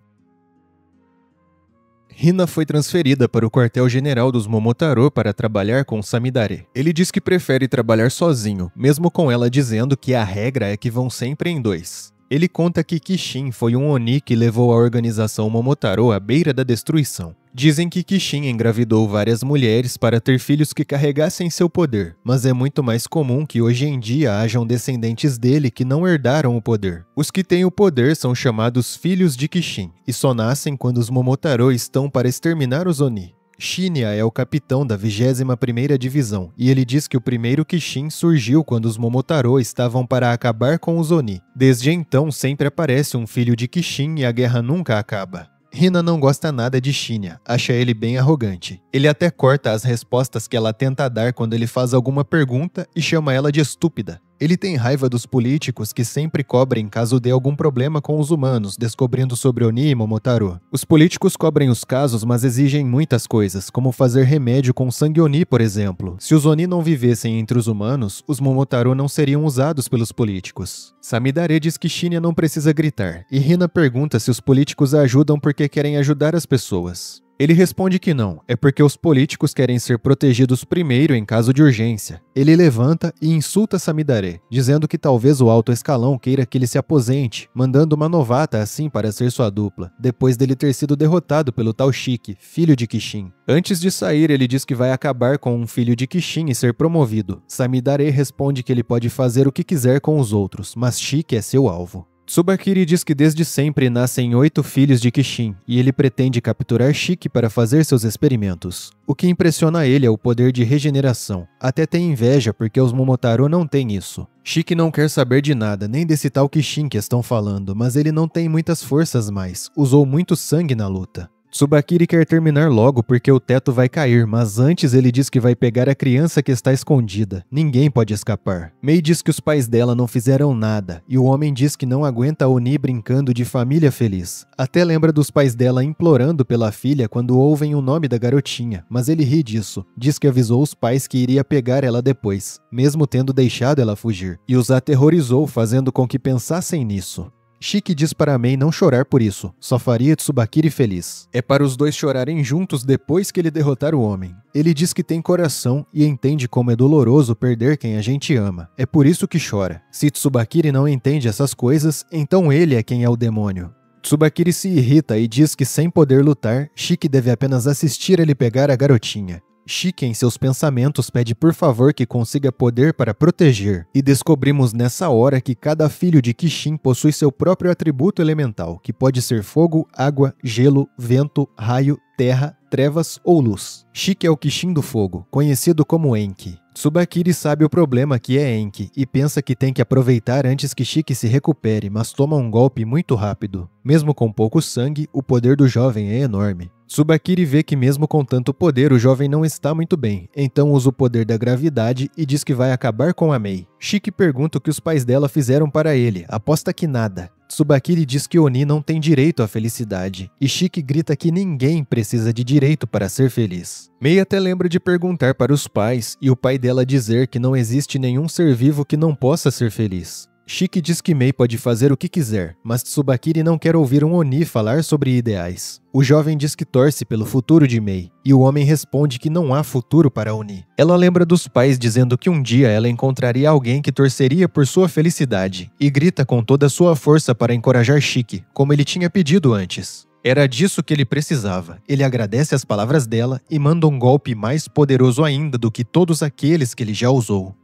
A: Hina foi transferida para o quartel-general dos Momotaro para trabalhar com Samidare. Ele diz que prefere trabalhar sozinho, mesmo com ela dizendo que a regra é que vão sempre em 2. Ele conta que Kishin foi um Oni que levou a organização Momotaro à beira da destruição. Dizem que Kishin engravidou várias mulheres para ter filhos que carregassem seu poder, mas é muito mais comum que hoje em dia hajam descendentes dele que não herdaram o poder. Os que têm o poder são chamados filhos de Kishin, e só nascem quando os Momotaro estão para exterminar os Oni. Shinya é o capitão da 21ª Divisão, e ele diz que o primeiro Kishin surgiu quando os Momotaro estavam para acabar com os Oni. Desde então sempre aparece um filho de Kishin e a guerra nunca acaba. Hina não gosta nada de Shinya, acha ele bem arrogante. Ele até corta as respostas que ela tenta dar quando ele faz alguma pergunta e chama ela de estúpida. Ele tem raiva dos políticos que sempre cobrem caso dê algum problema com os humanos, descobrindo sobre Oni e Momotaro. Os políticos cobrem os casos, mas exigem muitas coisas, como fazer remédio com sangue Oni, por exemplo. Se os Oni não vivessem entre os humanos, os Momotaro não seriam usados pelos políticos. Samidare diz que Shinya não precisa gritar, e Hina pergunta se os políticos a ajudam porque querem ajudar as pessoas. Ele responde que não, é porque os políticos querem ser protegidos primeiro em caso de urgência. Ele levanta e insulta Samidare, dizendo que talvez o alto escalão queira que ele se aposente, mandando uma novata assim para ser sua dupla, depois dele ter sido derrotado pelo tal Shiki, filho de Kishin. Antes de sair, ele diz que vai acabar com um filho de Kishin e ser promovido. Samidare responde que ele pode fazer o que quiser com os outros, mas Shiki é seu alvo. Tsubakiri diz que desde sempre nascem 8 filhos de Kishin, e ele pretende capturar Shiki para fazer seus experimentos. O que impressiona ele é o poder de regeneração. Até tem inveja porque os Momotaro não têm isso. Shiki não quer saber de nada, nem desse tal Kishin que estão falando, mas ele não tem muitas forças mais, usou muito sangue na luta. Tsubakiri quer terminar logo porque o teto vai cair, mas antes ele diz que vai pegar a criança que está escondida. Ninguém pode escapar. Mei diz que os pais dela não fizeram nada, e o homem diz que não aguenta a Oni brincando de família feliz. Até lembra dos pais dela implorando pela filha quando ouvem o nome da garotinha, mas ele ri disso. Diz que avisou os pais que iria pegar ela depois, mesmo tendo deixado ela fugir, e os aterrorizou fazendo com que pensassem nisso. Shiki diz para Mei não chorar por isso, só faria Tsubakiri feliz. É para os dois chorarem juntos depois que ele derrotar o homem. Ele diz que tem coração e entende como é doloroso perder quem a gente ama. É por isso que chora. Se Tsubakiri não entende essas coisas, então ele é quem é o demônio. Tsubakiri se irrita e diz que sem poder lutar, Shiki deve apenas assistir ele pegar a garotinha. Shiki, em seus pensamentos, pede por favor que consiga poder para proteger, e descobrimos nessa hora que cada filho de Kishin possui seu próprio atributo elemental, que pode ser fogo, água, gelo, vento, raio, terra, trevas ou luz. Shiki é o Kishin do fogo, conhecido como Enki. Tsubakiri sabe o problema que é Enki e pensa que tem que aproveitar antes que Shiki se recupere, mas toma um golpe muito rápido. Mesmo com pouco sangue, o poder do jovem é enorme. Tsubakiri vê que mesmo com tanto poder o jovem não está muito bem, então usa o poder da gravidade e diz que vai acabar com a Mei. Shiki pergunta o que os pais dela fizeram para ele, aposta que nada. Tsubakiri diz que Oni não tem direito à felicidade, e Shiki grita que ninguém precisa de direito para ser feliz. Mei até lembra de perguntar para os pais, e o pai dela dizer que não existe nenhum ser vivo que não possa ser feliz. Shiki diz que Mei pode fazer o que quiser, mas Tsubakiri não quer ouvir um Oni falar sobre ideais. O jovem diz que torce pelo futuro de Mei, e o homem responde que não há futuro para Oni. Ela lembra dos pais dizendo que um dia ela encontraria alguém que torceria por sua felicidade, e grita com toda a sua força para encorajar Shiki, como ele tinha pedido antes. Era disso que ele precisava. Ele agradece as palavras dela e manda um golpe mais poderoso ainda do que todos aqueles que ele já usou.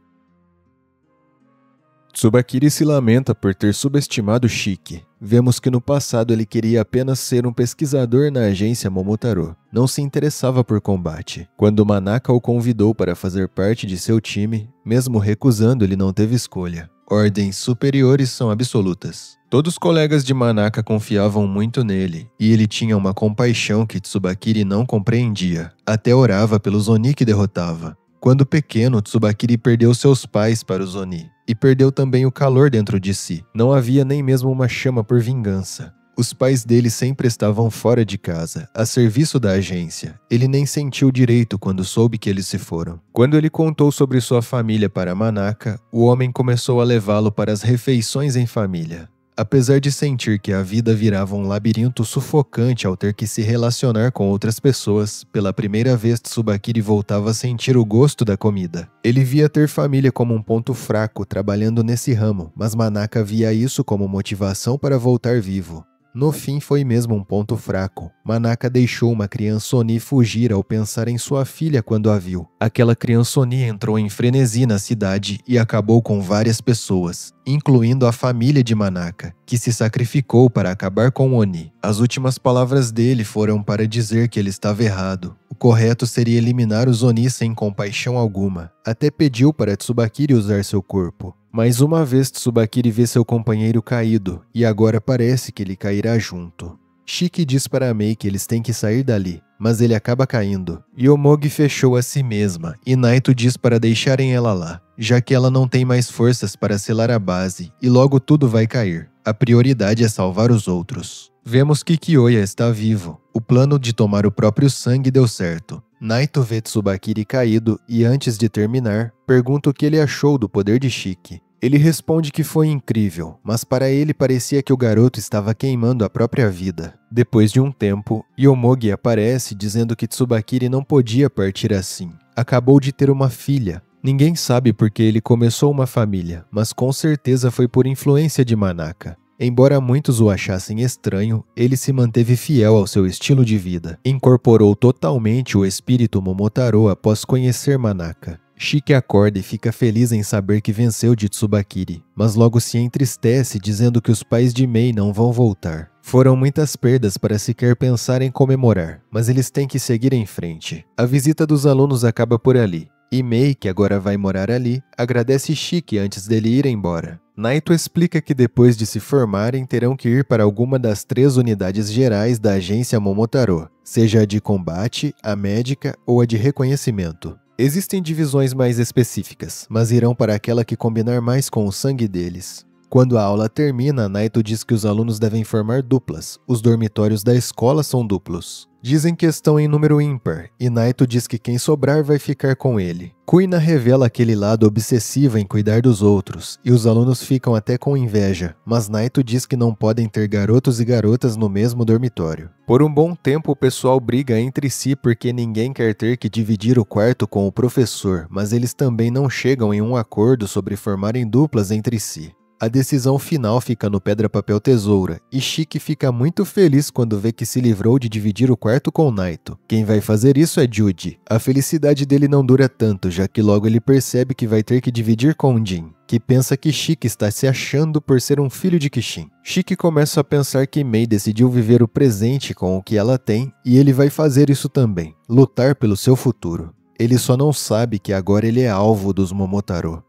A: Tsubakiri se lamenta por ter subestimado Shiki. Vemos que no passado ele queria apenas ser um pesquisador na agência Momotaro. Não se interessava por combate. Quando Manaka o convidou para fazer parte de seu time, mesmo recusando, ele não teve escolha. Ordens superiores são absolutas. Todos os colegas de Manaka confiavam muito nele, e ele tinha uma compaixão que Tsubakiri não compreendia. Até orava pelos Oni que derrotava. Quando pequeno, Tsubakiri perdeu seus pais para os Oni, e perdeu também o calor dentro de si. Não havia nem mesmo uma chama por vingança. Os pais dele sempre estavam fora de casa, a serviço da agência. Ele nem sentiu direito quando soube que eles se foram. Quando ele contou sobre sua família para Manaka, o homem começou a levá-lo para as refeições em família. Apesar de sentir que a vida virava um labirinto sufocante ao ter que se relacionar com outras pessoas, pela primeira vez Tsubakiri voltava a sentir o gosto da comida. Ele via ter família como um ponto fraco trabalhando nesse ramo, mas Manaka via isso como motivação para voltar vivo. No fim, foi mesmo um ponto fraco. Manaka deixou uma criança Oni fugir ao pensar em sua filha quando a viu. Aquela criança Oni entrou em frenesi na cidade e acabou com várias pessoas, incluindo a família de Manaka, que se sacrificou para acabar com Oni. As últimas palavras dele foram para dizer que ele estava errado. O correto seria eliminar os Oni sem compaixão alguma. Até pediu para Tsubakiri usar seu corpo. Mais uma vez Tsubakiri vê seu companheiro caído, e agora parece que ele cairá junto. Shiki diz para Mei que eles têm que sair dali, mas ele acaba caindo. Yomogi fechou a si mesma, e Naito diz para deixarem ela lá, já que ela não tem mais forças para selar a base, e logo tudo vai cair. A prioridade é salvar os outros. Vemos que Kyoya está vivo. O plano de tomar o próprio sangue deu certo. Naito vê Tsubakiri caído e, antes de terminar, pergunta o que ele achou do poder de Shiki. Ele responde que foi incrível, mas para ele parecia que o garoto estava queimando a própria vida. Depois de um tempo, Yomogi aparece dizendo que Tsubakiri não podia partir assim. Acabou de ter uma filha. Ninguém sabe por que ele começou uma família, mas com certeza foi por influência de Manaka. Embora muitos o achassem estranho, ele se manteve fiel ao seu estilo de vida. Incorporou totalmente o espírito Momotaro após conhecer Manaka. Shiki acorda e fica feliz em saber que venceu de Tsubakiri, mas logo se entristece dizendo que os pais de Mei não vão voltar. Foram muitas perdas para sequer pensar em comemorar, mas eles têm que seguir em frente. A visita dos alunos acaba por ali, e Mei, que agora vai morar ali, agradece Shiki antes dele ir embora. Naito explica que depois de se formarem terão que ir para alguma das 3 unidades gerais da agência Momotaro, seja a de combate, a médica ou a de reconhecimento. Existem divisões mais específicas, mas irão para aquela que combinar mais com o sangue deles. Quando a aula termina, Naito diz que os alunos devem formar duplas. Os dormitórios da escola são duplos. Dizem que estão em número ímpar, e Naito diz que quem sobrar vai ficar com ele. Kuina revela aquele lado obsessivo em cuidar dos outros, e os alunos ficam até com inveja, mas Naito diz que não podem ter garotos e garotas no mesmo dormitório. Por um bom tempo o pessoal briga entre si porque ninguém quer ter que dividir o quarto com o professor, mas eles também não chegam em um acordo sobre formarem duplas entre si. A decisão final fica no pedra, papel, tesoura, e Shiki fica muito feliz quando vê que se livrou de dividir o quarto com Naito. Quem vai fazer isso é Juji. A felicidade dele não dura tanto, já que logo ele percebe que vai ter que dividir com Jin, que pensa que Shiki está se achando por ser um filho de Kishin. Shiki começa a pensar que Mei decidiu viver o presente com o que ela tem, e ele vai fazer isso também, lutar pelo seu futuro. Ele só não sabe que agora ele é alvo dos Momotaro.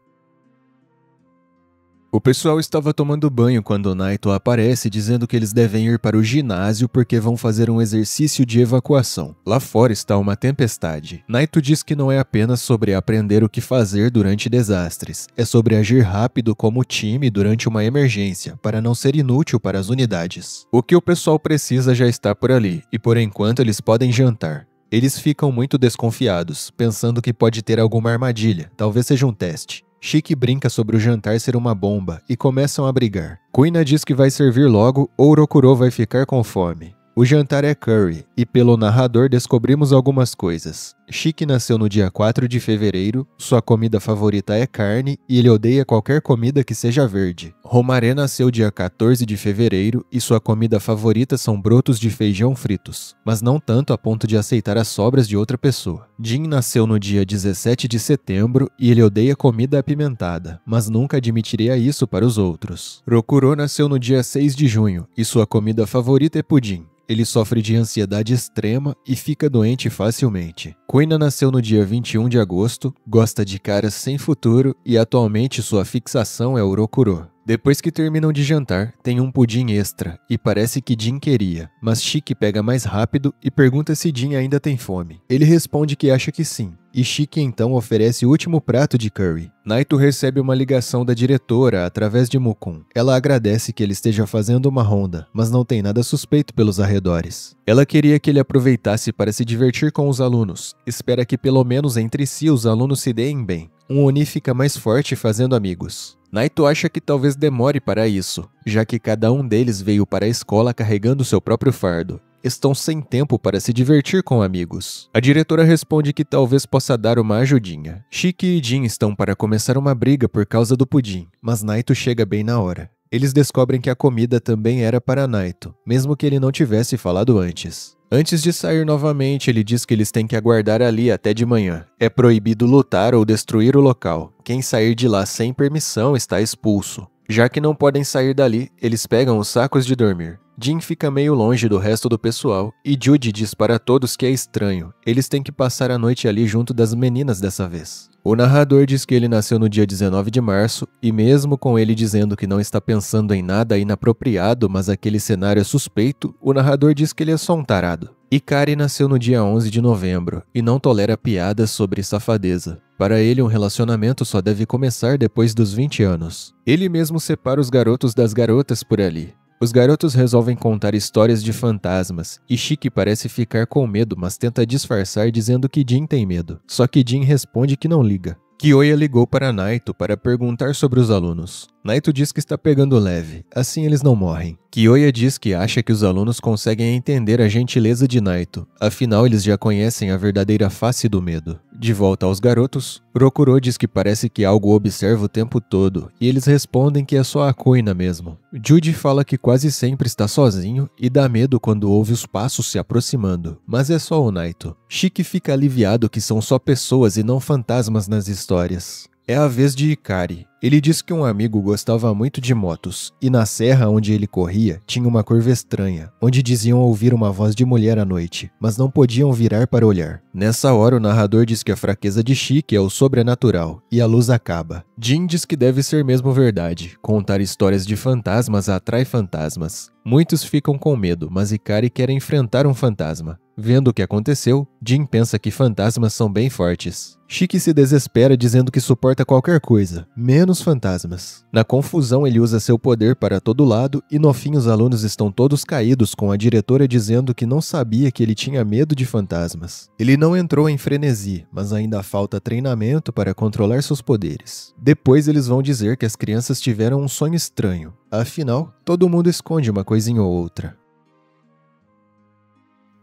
A: O pessoal estava tomando banho quando Naito aparece dizendo que eles devem ir para o ginásio porque vão fazer um exercício de evacuação. Lá fora está uma tempestade. Naito diz que não é apenas sobre aprender o que fazer durante desastres, é sobre agir rápido como time durante uma emergência, para não ser inútil para as unidades. O que o pessoal precisa já está por ali, e por enquanto eles podem jantar. Eles ficam muito desconfiados, pensando que pode ter alguma armadilha, talvez seja um teste. Shiki brinca sobre o jantar ser uma bomba e começam a brigar. Kuina diz que vai servir logo ou Rokuro vai ficar com fome. O jantar é curry, e pelo narrador descobrimos algumas coisas. Shiki nasceu no dia 4 de fevereiro, sua comida favorita é carne e ele odeia qualquer comida que seja verde. Romare nasceu dia 14 de fevereiro e sua comida favorita são brotos de feijão fritos, mas não tanto a ponto de aceitar as sobras de outra pessoa. Jin nasceu no dia 17 de setembro e ele odeia comida apimentada, mas nunca admitiria isso para os outros. Rokuro nasceu no dia 6 de junho e sua comida favorita é pudim. Ele sofre de ansiedade extrema e fica doente facilmente. Kuina nasceu no dia 21 de agosto, gosta de caras sem futuro e atualmente sua fixação é o Rokuro. Depois que terminam de jantar, tem um pudim extra, e parece que Jin queria, mas Shiki pega mais rápido e pergunta se Jin ainda tem fome. Ele responde que acha que sim, e Shiki então oferece o último prato de curry. Naito recebe uma ligação da diretora através de Mukun. Ela agradece que ele esteja fazendo uma ronda, mas não tem nada suspeito pelos arredores. Ela queria que ele aproveitasse para se divertir com os alunos, espera que pelo menos entre si os alunos se deem bem. Um Oni fica mais forte fazendo amigos. Naito acha que talvez demore para isso, já que cada um deles veio para a escola carregando seu próprio fardo. Estão sem tempo para se divertir com amigos. A diretora responde que talvez possa dar uma ajudinha. Shiki e Jin estão para começar uma briga por causa do pudim, mas Naito chega bem na hora. Eles descobrem que a comida também era para Naito, mesmo que ele não tivesse falado antes. Antes de sair novamente, ele diz que eles têm que aguardar ali até de manhã. É proibido lutar ou destruir o local. Quem sair de lá sem permissão está expulso. Já que não podem sair dali, eles pegam os sacos de dormir. Jin fica meio longe do resto do pessoal e Judy diz para todos que é estranho. Eles têm que passar a noite ali junto das meninas dessa vez. O narrador diz que ele nasceu no dia 19 de março e mesmo com ele dizendo que não está pensando em nada inapropriado, mas aquele cenário é suspeito, o narrador diz que ele é só um tarado. Ikari nasceu no dia 11 de novembro e não tolera piadas sobre safadeza. Para ele, um relacionamento só deve começar depois dos 20 anos. Ele mesmo separa os garotos das garotas por ali. Os garotos resolvem contar histórias de fantasmas, e Shiki parece ficar com medo, mas tenta disfarçar dizendo que Jin tem medo. Só que Jin responde que não liga. Kyoya ligou para Naito para perguntar sobre os alunos. Naito diz que está pegando leve, assim eles não morrem. Kyoya diz que acha que os alunos conseguem entender a gentileza de Naito, afinal eles já conhecem a verdadeira face do medo. De volta aos garotos, Rokuro diz que parece que algo observa o tempo todo, e eles respondem que é só a Kuina mesmo. Judy fala que quase sempre está sozinho e dá medo quando ouve os passos se aproximando, mas é só o Naito. Shiki fica aliviado que são só pessoas e não fantasmas nas histórias. É a vez de Ikari. Ele diz que um amigo gostava muito de motos, e na serra onde ele corria tinha uma curva estranha, onde diziam ouvir uma voz de mulher à noite, mas não podiam virar para olhar. Nessa hora o narrador diz que a fraqueza de Shiki é o sobrenatural, e a luz acaba. Jin diz que deve ser mesmo verdade, contar histórias de fantasmas atrai fantasmas. Muitos ficam com medo, mas Ikari quer enfrentar um fantasma. Vendo o que aconteceu, Jin pensa que fantasmas são bem fortes. Shiki se desespera dizendo que suporta qualquer coisa, menos fantasmas. Na confusão ele usa seu poder para todo lado e no fim os alunos estão todos caídos com a diretora dizendo que não sabia que ele tinha medo de fantasmas. Ele não entrou em frenesi, mas ainda falta treinamento para controlar seus poderes. Depois eles vão dizer que as crianças tiveram um sonho estranho. Afinal, todo mundo esconde uma coisinha ou outra.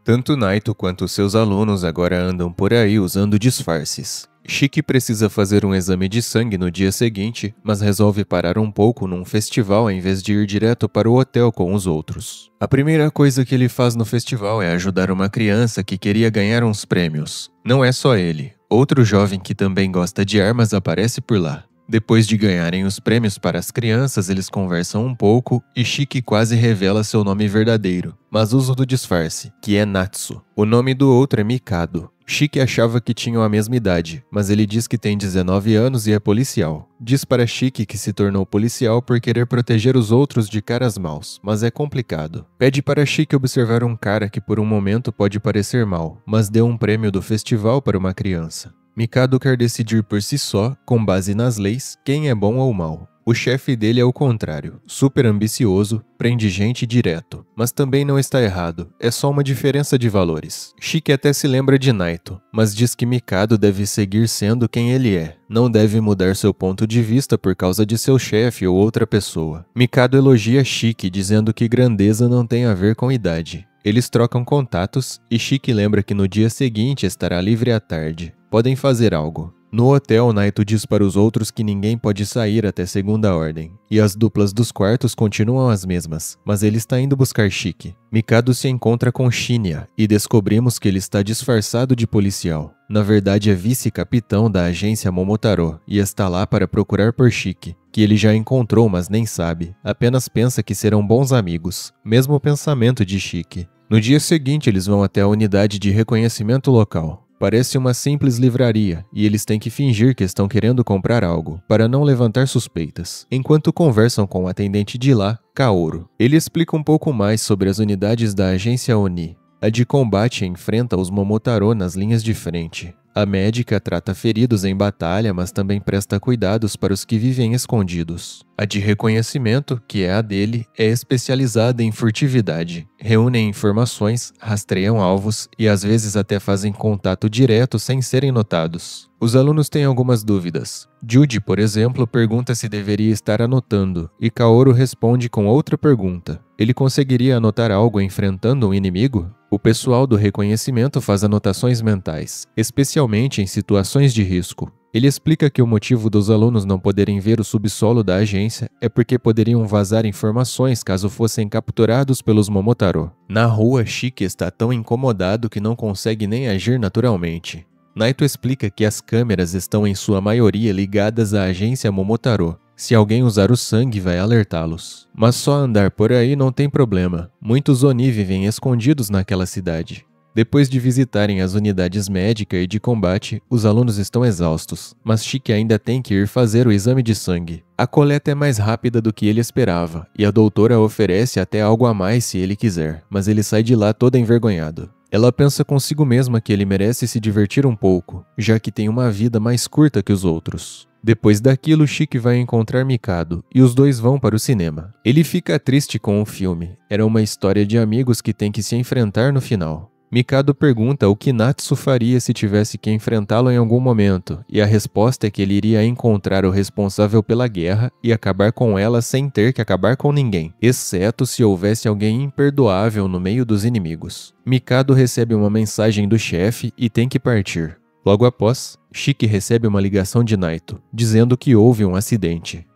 A: Tanto Naito quanto seus alunos agora andam por aí usando disfarces. Shiki precisa fazer um exame de sangue no dia seguinte, mas resolve parar um pouco num festival em vez de ir direto para o hotel com os outros. A primeira coisa que ele faz no festival é ajudar uma criança que queria ganhar uns prêmios. Não é só ele. Outro jovem que também gosta de armas aparece por lá. Depois de ganharem os prêmios para as crianças, eles conversam um pouco e Shiki quase revela seu nome verdadeiro, mas usa do disfarce, que é Natsu. O nome do outro é Mikado. Shiki achava que tinham a mesma idade, mas ele diz que tem 19 anos e é policial. Diz para Shiki que se tornou policial por querer proteger os outros de caras maus, mas é complicado. Pede para Shiki observar um cara que por um momento pode parecer mal, mas deu um prêmio do festival para uma criança. Mikado quer decidir por si só, com base nas leis, quem é bom ou mal. O chefe dele é o contrário, super ambicioso, prende gente direto. Mas também não está errado, é só uma diferença de valores. Shiki até se lembra de Naito, mas diz que Mikado deve seguir sendo quem ele é. Não deve mudar seu ponto de vista por causa de seu chefe ou outra pessoa. Mikado elogia Shiki dizendo que grandeza não tem a ver com idade. Eles trocam contatos e Shiki lembra que no dia seguinte estará livre à tarde. Podem fazer algo. No hotel, Naito diz para os outros que ninguém pode sair até segunda ordem. E as duplas dos quartos continuam as mesmas, mas ele está indo buscar Shiki. Mikado se encontra com Shinya e descobrimos que ele está disfarçado de policial. Na verdade é vice-capitão da agência Momotaro e está lá para procurar por Shiki, que ele já encontrou mas nem sabe, apenas pensa que serão bons amigos, mesmo pensamento de Shiki. No dia seguinte eles vão até a unidade de reconhecimento local. Parece uma simples livraria e eles têm que fingir que estão querendo comprar algo, para não levantar suspeitas, enquanto conversam com o atendente de lá, Kaoru. Ele explica um pouco mais sobre as unidades da agência Oni. A de combate enfrenta os Momotaro nas linhas de frente. A médica trata feridos em batalha, mas também presta cuidados para os que vivem escondidos. A de reconhecimento, que é a dele, é especializada em furtividade. Reúnem informações, rastreiam alvos e às vezes até fazem contato direto sem serem notados. Os alunos têm algumas dúvidas. Jude, por exemplo, pergunta se deveria estar anotando, e Kaoru responde com outra pergunta. Ele conseguiria anotar algo enfrentando um inimigo? O pessoal do reconhecimento faz anotações mentais, especialmente em situações de risco. Ele explica que o motivo dos alunos não poderem ver o subsolo da agência é porque poderiam vazar informações caso fossem capturados pelos Momotaro. Na rua, Shiki está tão incomodado que não consegue nem agir naturalmente. Naito explica que as câmeras estão em sua maioria ligadas à agência Momotaro. Se alguém usar o sangue, vai alertá-los. Mas só andar por aí não tem problema. Muitos Oni vivem escondidos naquela cidade. Depois de visitarem as unidades médica e de combate, os alunos estão exaustos, mas Shiki ainda tem que ir fazer o exame de sangue. A coleta é mais rápida do que ele esperava, e a doutora oferece até algo a mais se ele quiser, mas ele sai de lá todo envergonhado. Ela pensa consigo mesma que ele merece se divertir um pouco, já que tem uma vida mais curta que os outros. Depois daquilo, Shiki vai encontrar Mikado, e os dois vão para o cinema. Ele fica triste com o filme. Era uma história de amigos que tem que se enfrentar no final. Mikado pergunta o que Natsu faria se tivesse que enfrentá-lo em algum momento, e a resposta é que ele iria encontrar o responsável pela guerra e acabar com ela sem ter que acabar com ninguém, exceto se houvesse alguém imperdoável no meio dos inimigos. Mikado recebe uma mensagem do chefe e tem que partir. Logo após, Shiki recebe uma ligação de Naito, dizendo que houve um acidente.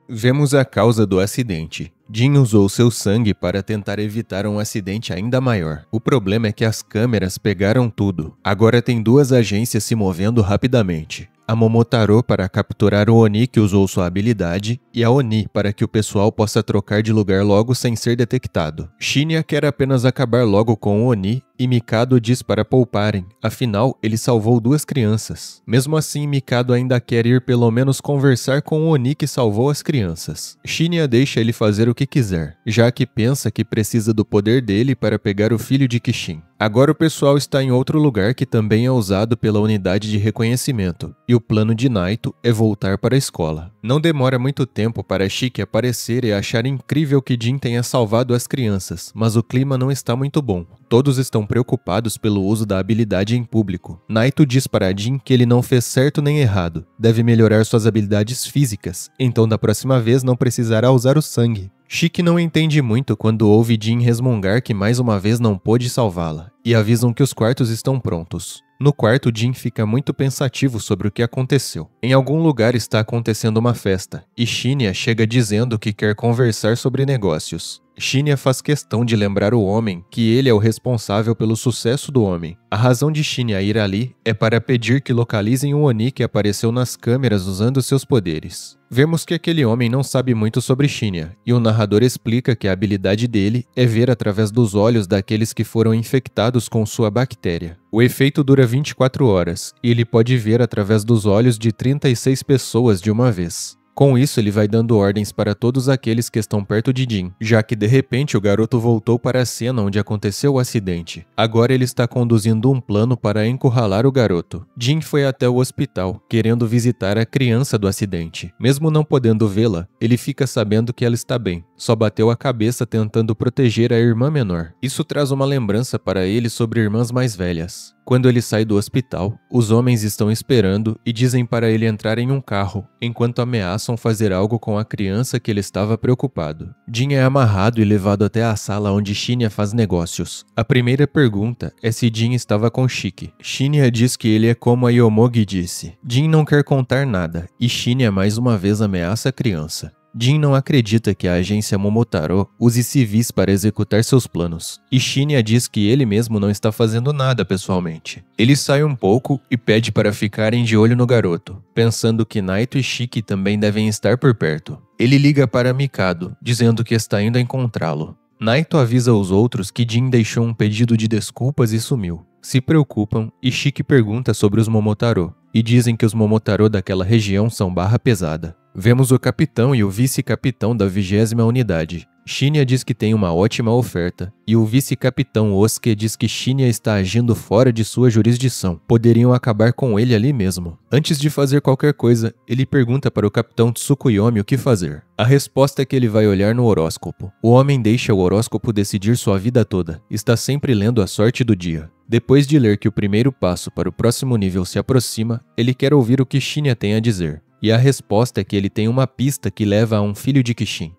A: Vemos a causa do acidente. Jin usou seu sangue para tentar evitar um acidente ainda maior. O problema é que as câmeras pegaram tudo. Agora tem duas agências se movendo rapidamente. A Momotaro para capturar o Oni que usou sua habilidade e a Oni para que o pessoal possa trocar de lugar logo sem ser detectado. Shinya quer apenas acabar logo com o Oni e Mikado diz para pouparem, afinal ele salvou duas crianças. Mesmo assim, Mikado ainda quer ir pelo menos conversar com o Oni que salvou as crianças. Shinya deixa ele fazer o que quiser, já que pensa que precisa do poder dele para pegar o filho de Kishin. Agora o pessoal está em outro lugar que também é usado pela unidade de reconhecimento, e o plano de Naito é voltar para a escola. Não demora muito tempo para Shiki aparecer e achar incrível que Jin tenha salvado as crianças, mas o clima não está muito bom. Todos estão preocupados pelo uso da habilidade em público. Naito diz para Jin que ele não fez certo nem errado, deve melhorar suas habilidades físicas, então da próxima vez não precisará usar o sangue. Shiki não entende muito quando ouve Jin resmungar que mais uma vez não pôde salvá-la, e avisam que os quartos estão prontos. No quarto, Jin fica muito pensativo sobre o que aconteceu. Em algum lugar está acontecendo uma festa, e Shinya chega dizendo que quer conversar sobre negócios. Shinya faz questão de lembrar o homem que ele é o responsável pelo sucesso do homem. A razão de Shinya ir ali é para pedir que localizem o Oni que apareceu nas câmeras usando seus poderes. Vemos que aquele homem não sabe muito sobre Shinya, e o narrador explica que a habilidade dele é ver através dos olhos daqueles que foram infectados com sua bactéria. O efeito dura 24 horas, e ele pode ver através dos olhos de 36 pessoas de uma vez. Com isso, ele vai dando ordens para todos aqueles que estão perto de Jin, já que de repente o garoto voltou para a cena onde aconteceu o acidente. Agora ele está conduzindo um plano para encurralar o garoto. Jin foi até o hospital, querendo visitar a criança do acidente. Mesmo não podendo vê-la, ele fica sabendo que ela está bem. Só bateu a cabeça tentando proteger a irmã menor. Isso traz uma lembrança para ele sobre irmãs mais velhas. Quando ele sai do hospital, os homens estão esperando e dizem para ele entrar em um carro, enquanto ameaçam fazer algo com a criança que ele estava preocupado. Jin é amarrado e levado até a sala onde Shinya faz negócios. A primeira pergunta é se Jin estava com Shiki. Shinya diz que ele é como a Yomogi disse. Jin não quer contar nada, e Shinya mais uma vez ameaça a criança. Jin não acredita que a agência Momotaro use civis para executar seus planos, e Shinya diz que ele mesmo não está fazendo nada pessoalmente. Ele sai um pouco e pede para ficarem de olho no garoto, pensando que Naito e Shiki também devem estar por perto. Ele liga para Mikado, dizendo que está indo encontrá-lo. Naito avisa os outros que Jin deixou um pedido de desculpas e sumiu. Se preocupam e Shiki pergunta sobre os Momotaro, e dizem que os Momotaro daquela região são barra pesada. Vemos o capitão e o vice-capitão da 20ª unidade. Shinya diz que tem uma ótima oferta, e o vice-capitão Osuke diz que Shinya está agindo fora de sua jurisdição. Poderiam acabar com ele ali mesmo. Antes de fazer qualquer coisa, ele pergunta para o capitão Tsukuyomi o que fazer. A resposta é que ele vai olhar no horóscopo. O homem deixa o horóscopo decidir sua vida toda. Está sempre lendo a sorte do dia. Depois de ler que o primeiro passo para o próximo nível se aproxima, ele quer ouvir o que Shinya tem a dizer. E a resposta é que ele tem uma pista que leva a um filho de Kishin.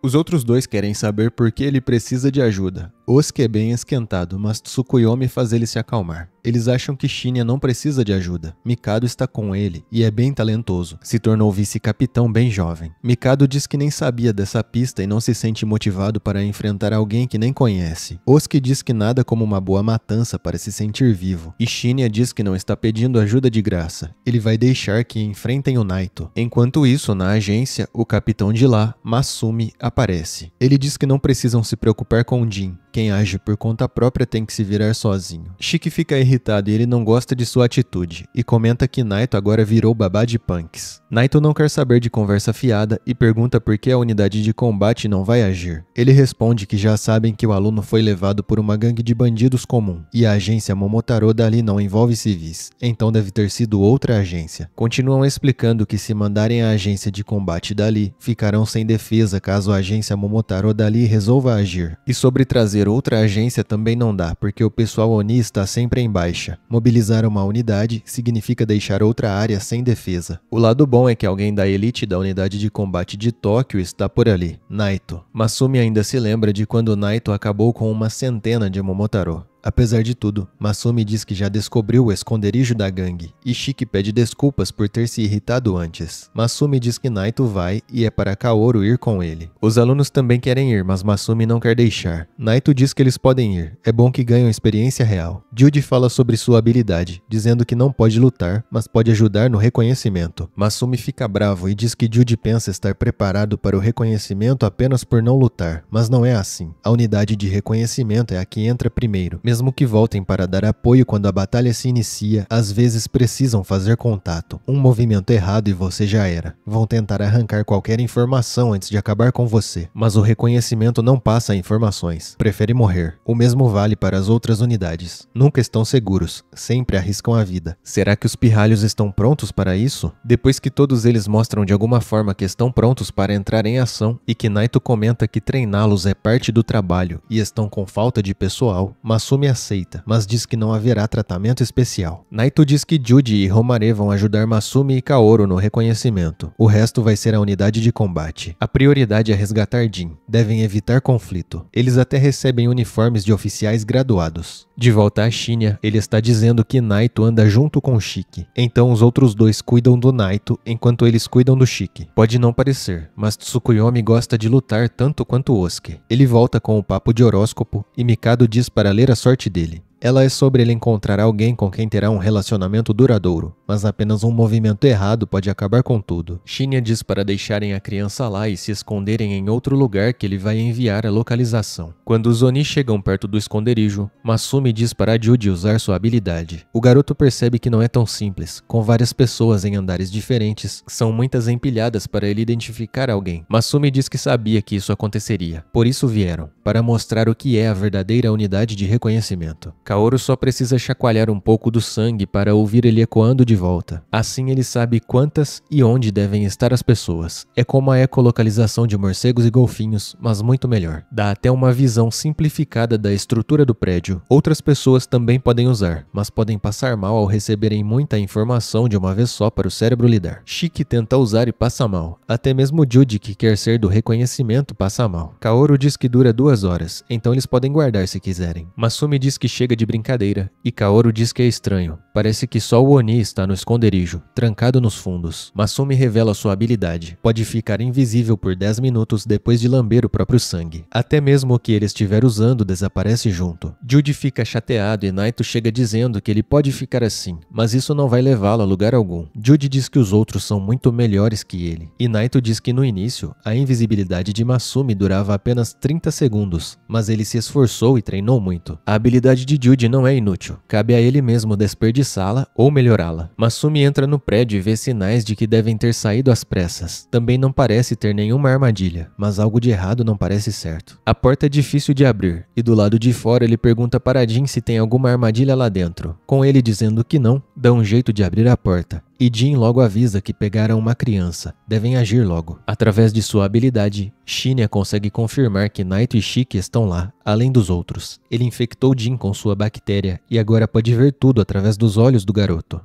A: Os outros dois querem saber por que ele precisa de ajuda. Osuke é bem esquentado, mas Tsukuyomi faz ele se acalmar. Eles acham que Shinya não precisa de ajuda. Mikado está com ele e é bem talentoso. Se tornou vice-capitão bem jovem. Mikado diz que nem sabia dessa pista e não se sente motivado para enfrentar alguém que nem conhece. Osuke diz que nada como uma boa matança para se sentir vivo. E Shinya diz que não está pedindo ajuda de graça. Ele vai deixar que enfrentem o Naito. Enquanto isso, na agência, o capitão de lá, Masumi, aparece. Ele diz que não precisam se preocupar com Jin. Quem age por conta própria tem que se virar sozinho. Shiki fica irritado e ele não gosta de sua atitude, e comenta que Naito agora virou babá de punks. Naito não quer saber de conversa fiada e pergunta por que a unidade de combate não vai agir. Ele responde que já sabem que o aluno foi levado por uma gangue de bandidos comum, e a agência Momotaro dali não envolve civis, então deve ter sido outra agência. Continuam explicando que se mandarem a agência de combate dali, ficarão sem defesa caso a agência Momotaro dali resolva agir. E sobre trazer outra agência também não dá, porque o pessoal Oni está sempre em baixa. Mobilizar uma unidade significa deixar outra área sem defesa. O lado bom é que alguém da elite da unidade de combate de Tóquio está por ali, Naito. Masumi ainda se lembra de quando Naito acabou com uma centena de Momotaro. Apesar de tudo, Masumi diz que já descobriu o esconderijo da gangue, e Shiki pede desculpas por ter se irritado antes. Masumi diz que Naito vai e é para Kaoru ir com ele. Os alunos também querem ir, mas Masumi não quer deixar. Naito diz que eles podem ir, é bom que ganham experiência real. Jude fala sobre sua habilidade, dizendo que não pode lutar, mas pode ajudar no reconhecimento. Masumi fica bravo e diz que Jude pensa estar preparado para o reconhecimento apenas por não lutar, mas não é assim. A unidade de reconhecimento é a que entra primeiro. Mesmo que voltem para dar apoio quando a batalha se inicia, às vezes precisam fazer contato. Um movimento errado e você já era. Vão tentar arrancar qualquer informação antes de acabar com você. Mas o reconhecimento não passa informações. Prefere morrer. O mesmo vale para as outras unidades. Nunca estão seguros. Sempre arriscam a vida. Será que os pirralhos estão prontos para isso? Depois que todos eles mostram de alguma forma que estão prontos para entrar em ação e que Naito comenta que treiná-los é parte do trabalho e estão com falta de pessoal, Masumi aceita, mas diz que não haverá tratamento especial. Naito diz que Jude e Homare vão ajudar Masumi e Kaoru no reconhecimento. O resto vai ser a unidade de combate. A prioridade é resgatar Jin. Devem evitar conflito. Eles até recebem uniformes de oficiais graduados. De volta a Shinya, ele está dizendo que Naito anda junto com Shiki. Então os outros dois cuidam do Naito, enquanto eles cuidam do Shiki. Pode não parecer, mas Tsukuyomi gosta de lutar tanto quanto Osuke. Ele volta com o papo de horóscopo e Mikado diz para ler a sorte dele. Ela é sobre ele encontrar alguém com quem terá um relacionamento duradouro, mas apenas um movimento errado pode acabar com tudo. Shinya diz para deixarem a criança lá e se esconderem em outro lugar que ele vai enviar a localização. Quando os Oni chegam perto do esconderijo, Masumi diz para Jude usar sua habilidade. O garoto percebe que não é tão simples, com várias pessoas em andares diferentes, são muitas empilhadas para ele identificar alguém. Masumi diz que sabia que isso aconteceria, por isso vieram, para mostrar o que é a verdadeira unidade de reconhecimento. Kaoru só precisa chacoalhar um pouco do sangue para ouvir ele ecoando de volta. Assim ele sabe quantas e onde devem estar as pessoas. É como a ecolocalização de morcegos e golfinhos, mas muito melhor. Dá até uma visão simplificada da estrutura do prédio. Outras pessoas também podem usar, mas podem passar mal ao receberem muita informação de uma vez só para o cérebro lidar. Shiki tenta usar e passa mal. Até mesmo Jude, que quer ser do reconhecimento, passa mal. Kaoru diz que dura 2 horas, então eles podem guardar se quiserem. Masumi diz que chega de brincadeira, e Kaoru diz que é estranho. Parece que só o Oni está no esconderijo, trancado nos fundos. Masumi revela sua habilidade. Pode ficar invisível por 10 minutos depois de lamber o próprio sangue. Até mesmo o que ele estiver usando desaparece junto.
B: Jude fica chateado e Naito chega dizendo que ele pode ficar assim, mas isso não vai levá-lo a lugar algum. Jude diz que os outros são muito melhores que ele, e Naito diz que no início, a invisibilidade de Masumi durava apenas 30 segundos, mas ele se esforçou e treinou muito. A habilidade de Jude não é inútil, cabe a ele mesmo desperdiçá-la ou melhorá-la. Masumi entra no prédio e vê sinais de que devem ter saído às pressas. Também não parece ter nenhuma armadilha, mas algo de errado não parece certo. A porta é difícil de abrir, e do lado de fora ele pergunta para Jin se tem alguma armadilha lá dentro. Com ele dizendo que não, dá um jeito de abrir a porta. E Jin logo avisa que pegaram uma criança, devem agir logo. Através de sua habilidade, Shinya consegue confirmar que Naito e Shiki estão lá, além dos outros. Ele infectou Jin com sua bactéria e agora pode ver tudo através dos olhos do garoto.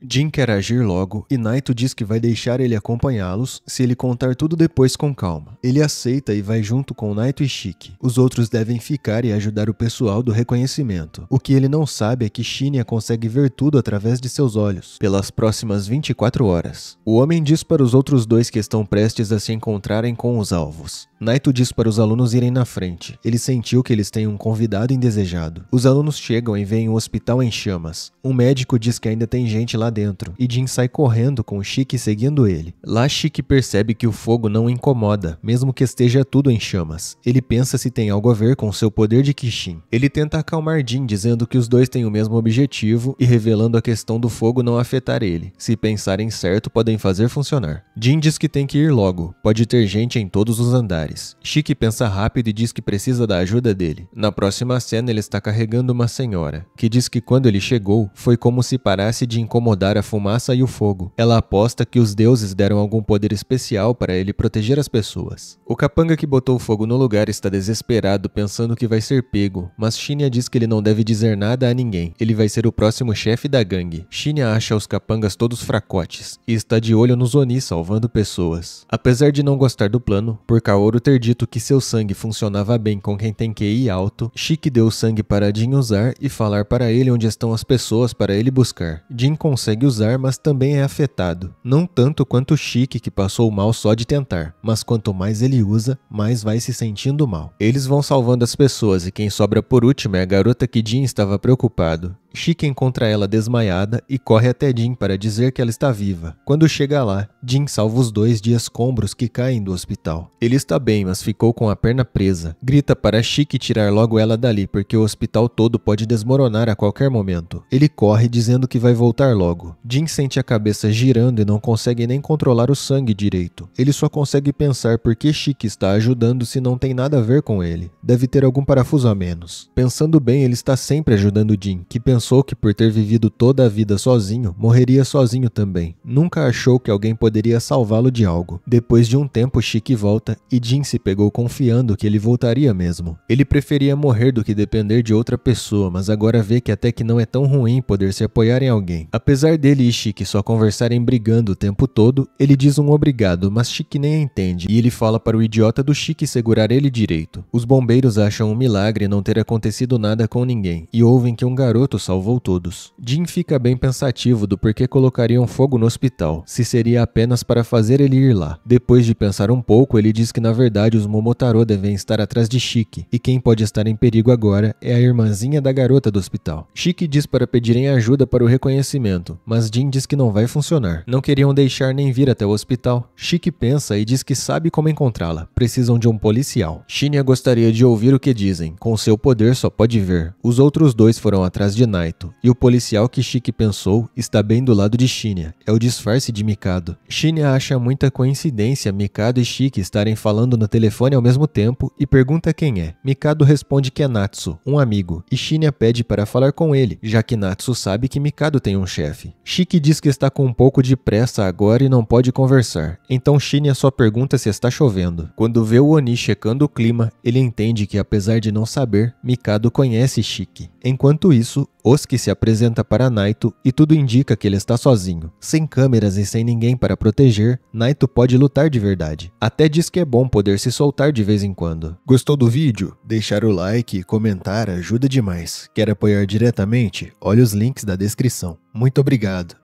B: Jin quer agir logo e Naito diz que vai deixar ele acompanhá-los se ele contar tudo depois com calma. Ele aceita e vai junto com Naito e Shiki. Os outros devem ficar e ajudar o pessoal do reconhecimento. O que ele não sabe é que Shinya consegue ver tudo através de seus olhos, pelas próximas 24 horas. O homem diz para os outros dois que estão prestes a se encontrarem com os alvos. Naito diz para os alunos irem na frente. Ele sentiu que eles têm um convidado indesejado. Os alunos chegam e veem o hospital em chamas. Um médico diz que ainda tem gente lá dentro, e Jin sai correndo com Shiki seguindo ele. Lá Shiki percebe que o fogo não o incomoda, mesmo que esteja tudo em chamas. Ele pensa se tem algo a ver com seu poder de Kishin. Ele tenta acalmar Jin, dizendo que os dois têm o mesmo objetivo e revelando a questão do fogo não afetar ele. Se pensarem certo, podem fazer funcionar. Jin diz que tem que ir logo, pode ter gente em todos os andares. Shiki pensa rápido e diz que precisa da ajuda dele. Na próxima cena ele está carregando uma senhora, que diz que quando ele chegou, foi como se parasse de incomodar a fumaça e o fogo. Ela aposta que os deuses deram algum poder especial para ele proteger as pessoas. O capanga que botou o fogo no lugar está desesperado, pensando que vai ser pego, mas Shinya diz que ele não deve dizer nada a ninguém. Ele vai ser o próximo chefe da gangue. Shinya acha os capangas todos fracotes e está de olho nos Oni salvando pessoas. Apesar de não gostar do plano, por Kaoru ter dito que seu sangue funcionava bem com quem tem QI alto, Shiki deu o sangue para Jin usar e falar para ele onde estão as pessoas para ele buscar. Jin consegue usar, mas também é afetado. Não tanto quanto Shiki, que passou mal só de tentar, mas quanto mais ele usa, mais vai se sentindo mal. Eles vão salvando as pessoas e quem sobra por último é a garota que Jin estava preocupado. Shiki encontra ela desmaiada e corre até Jin para dizer que ela está viva. Quando chega lá, Jin salva os dois de escombros que caem do hospital. Ele está bem, mas ficou com a perna presa. Grita para Shiki tirar logo ela dali, porque o hospital todo pode desmoronar a qualquer momento. Ele corre dizendo que vai voltar logo. Jin sente a cabeça girando e não consegue nem controlar o sangue direito. Ele só consegue pensar por que Shiki está ajudando se não tem nada a ver com ele. Deve ter algum parafuso a menos. Pensando bem, ele está sempre ajudando Jin, que pensou que por ter vivido toda a vida sozinho, morreria sozinho também. Nunca achou que alguém poderia salvá-lo de algo. Depois de um tempo, Shiki volta e Jin se pegou confiando que ele voltaria mesmo. Ele preferia morrer do que depender de outra pessoa, mas agora vê que até que não é tão ruim poder se apoiar em alguém. Apesar dele e Shiki só conversarem brigando o tempo todo, ele diz um obrigado, mas Shiki nem entende, e ele fala para o idiota do Shiki segurar ele direito. Os bombeiros acham um milagre não ter acontecido nada com ninguém, e ouvem que um garoto salvou todos. Jin fica bem pensativo do porquê colocariam fogo no hospital, se seria apenas para fazer ele ir lá. Depois de pensar um pouco, ele diz que na verdade os Momotaro devem estar atrás de Shiki, e quem pode estar em perigo agora é a irmãzinha da garota do hospital. Shiki diz para pedirem ajuda para o reconhecimento, mas Jin diz que não vai funcionar. Não queriam deixar nem vir até o hospital. Shiki pensa e diz que sabe como encontrá-la. Precisam de um policial. Shinya gostaria de ouvir o que dizem. Com seu poder só pode ver. Os outros dois foram atrás de Naito, e o policial que Shiki pensou está bem do lado de Shinya. É o disfarce de Mikado. Shinya acha muita coincidência Mikado e Shiki estarem falando no telefone ao mesmo tempo e pergunta quem é. Mikado responde que é Natsu, um amigo, e Shinya pede para falar com ele, já que Natsu sabe que Mikado tem um chefe. Shiki diz que está com um pouco de pressa agora e não pode conversar. Então Shinya só pergunta se está chovendo. Quando vê o Oni checando o clima, ele entende que apesar de não saber, Mikado conhece Shiki. Enquanto isso, Osuke se apresenta para Naito e tudo indica que ele está sozinho. Sem câmeras e sem ninguém para proteger, Naito pode lutar de verdade. Até diz que é bom poder se soltar de vez em quando. Gostou do vídeo? Deixar o like e comentar ajuda demais. Quer apoiar diretamente? Olha os links da descrição. Muito obrigado.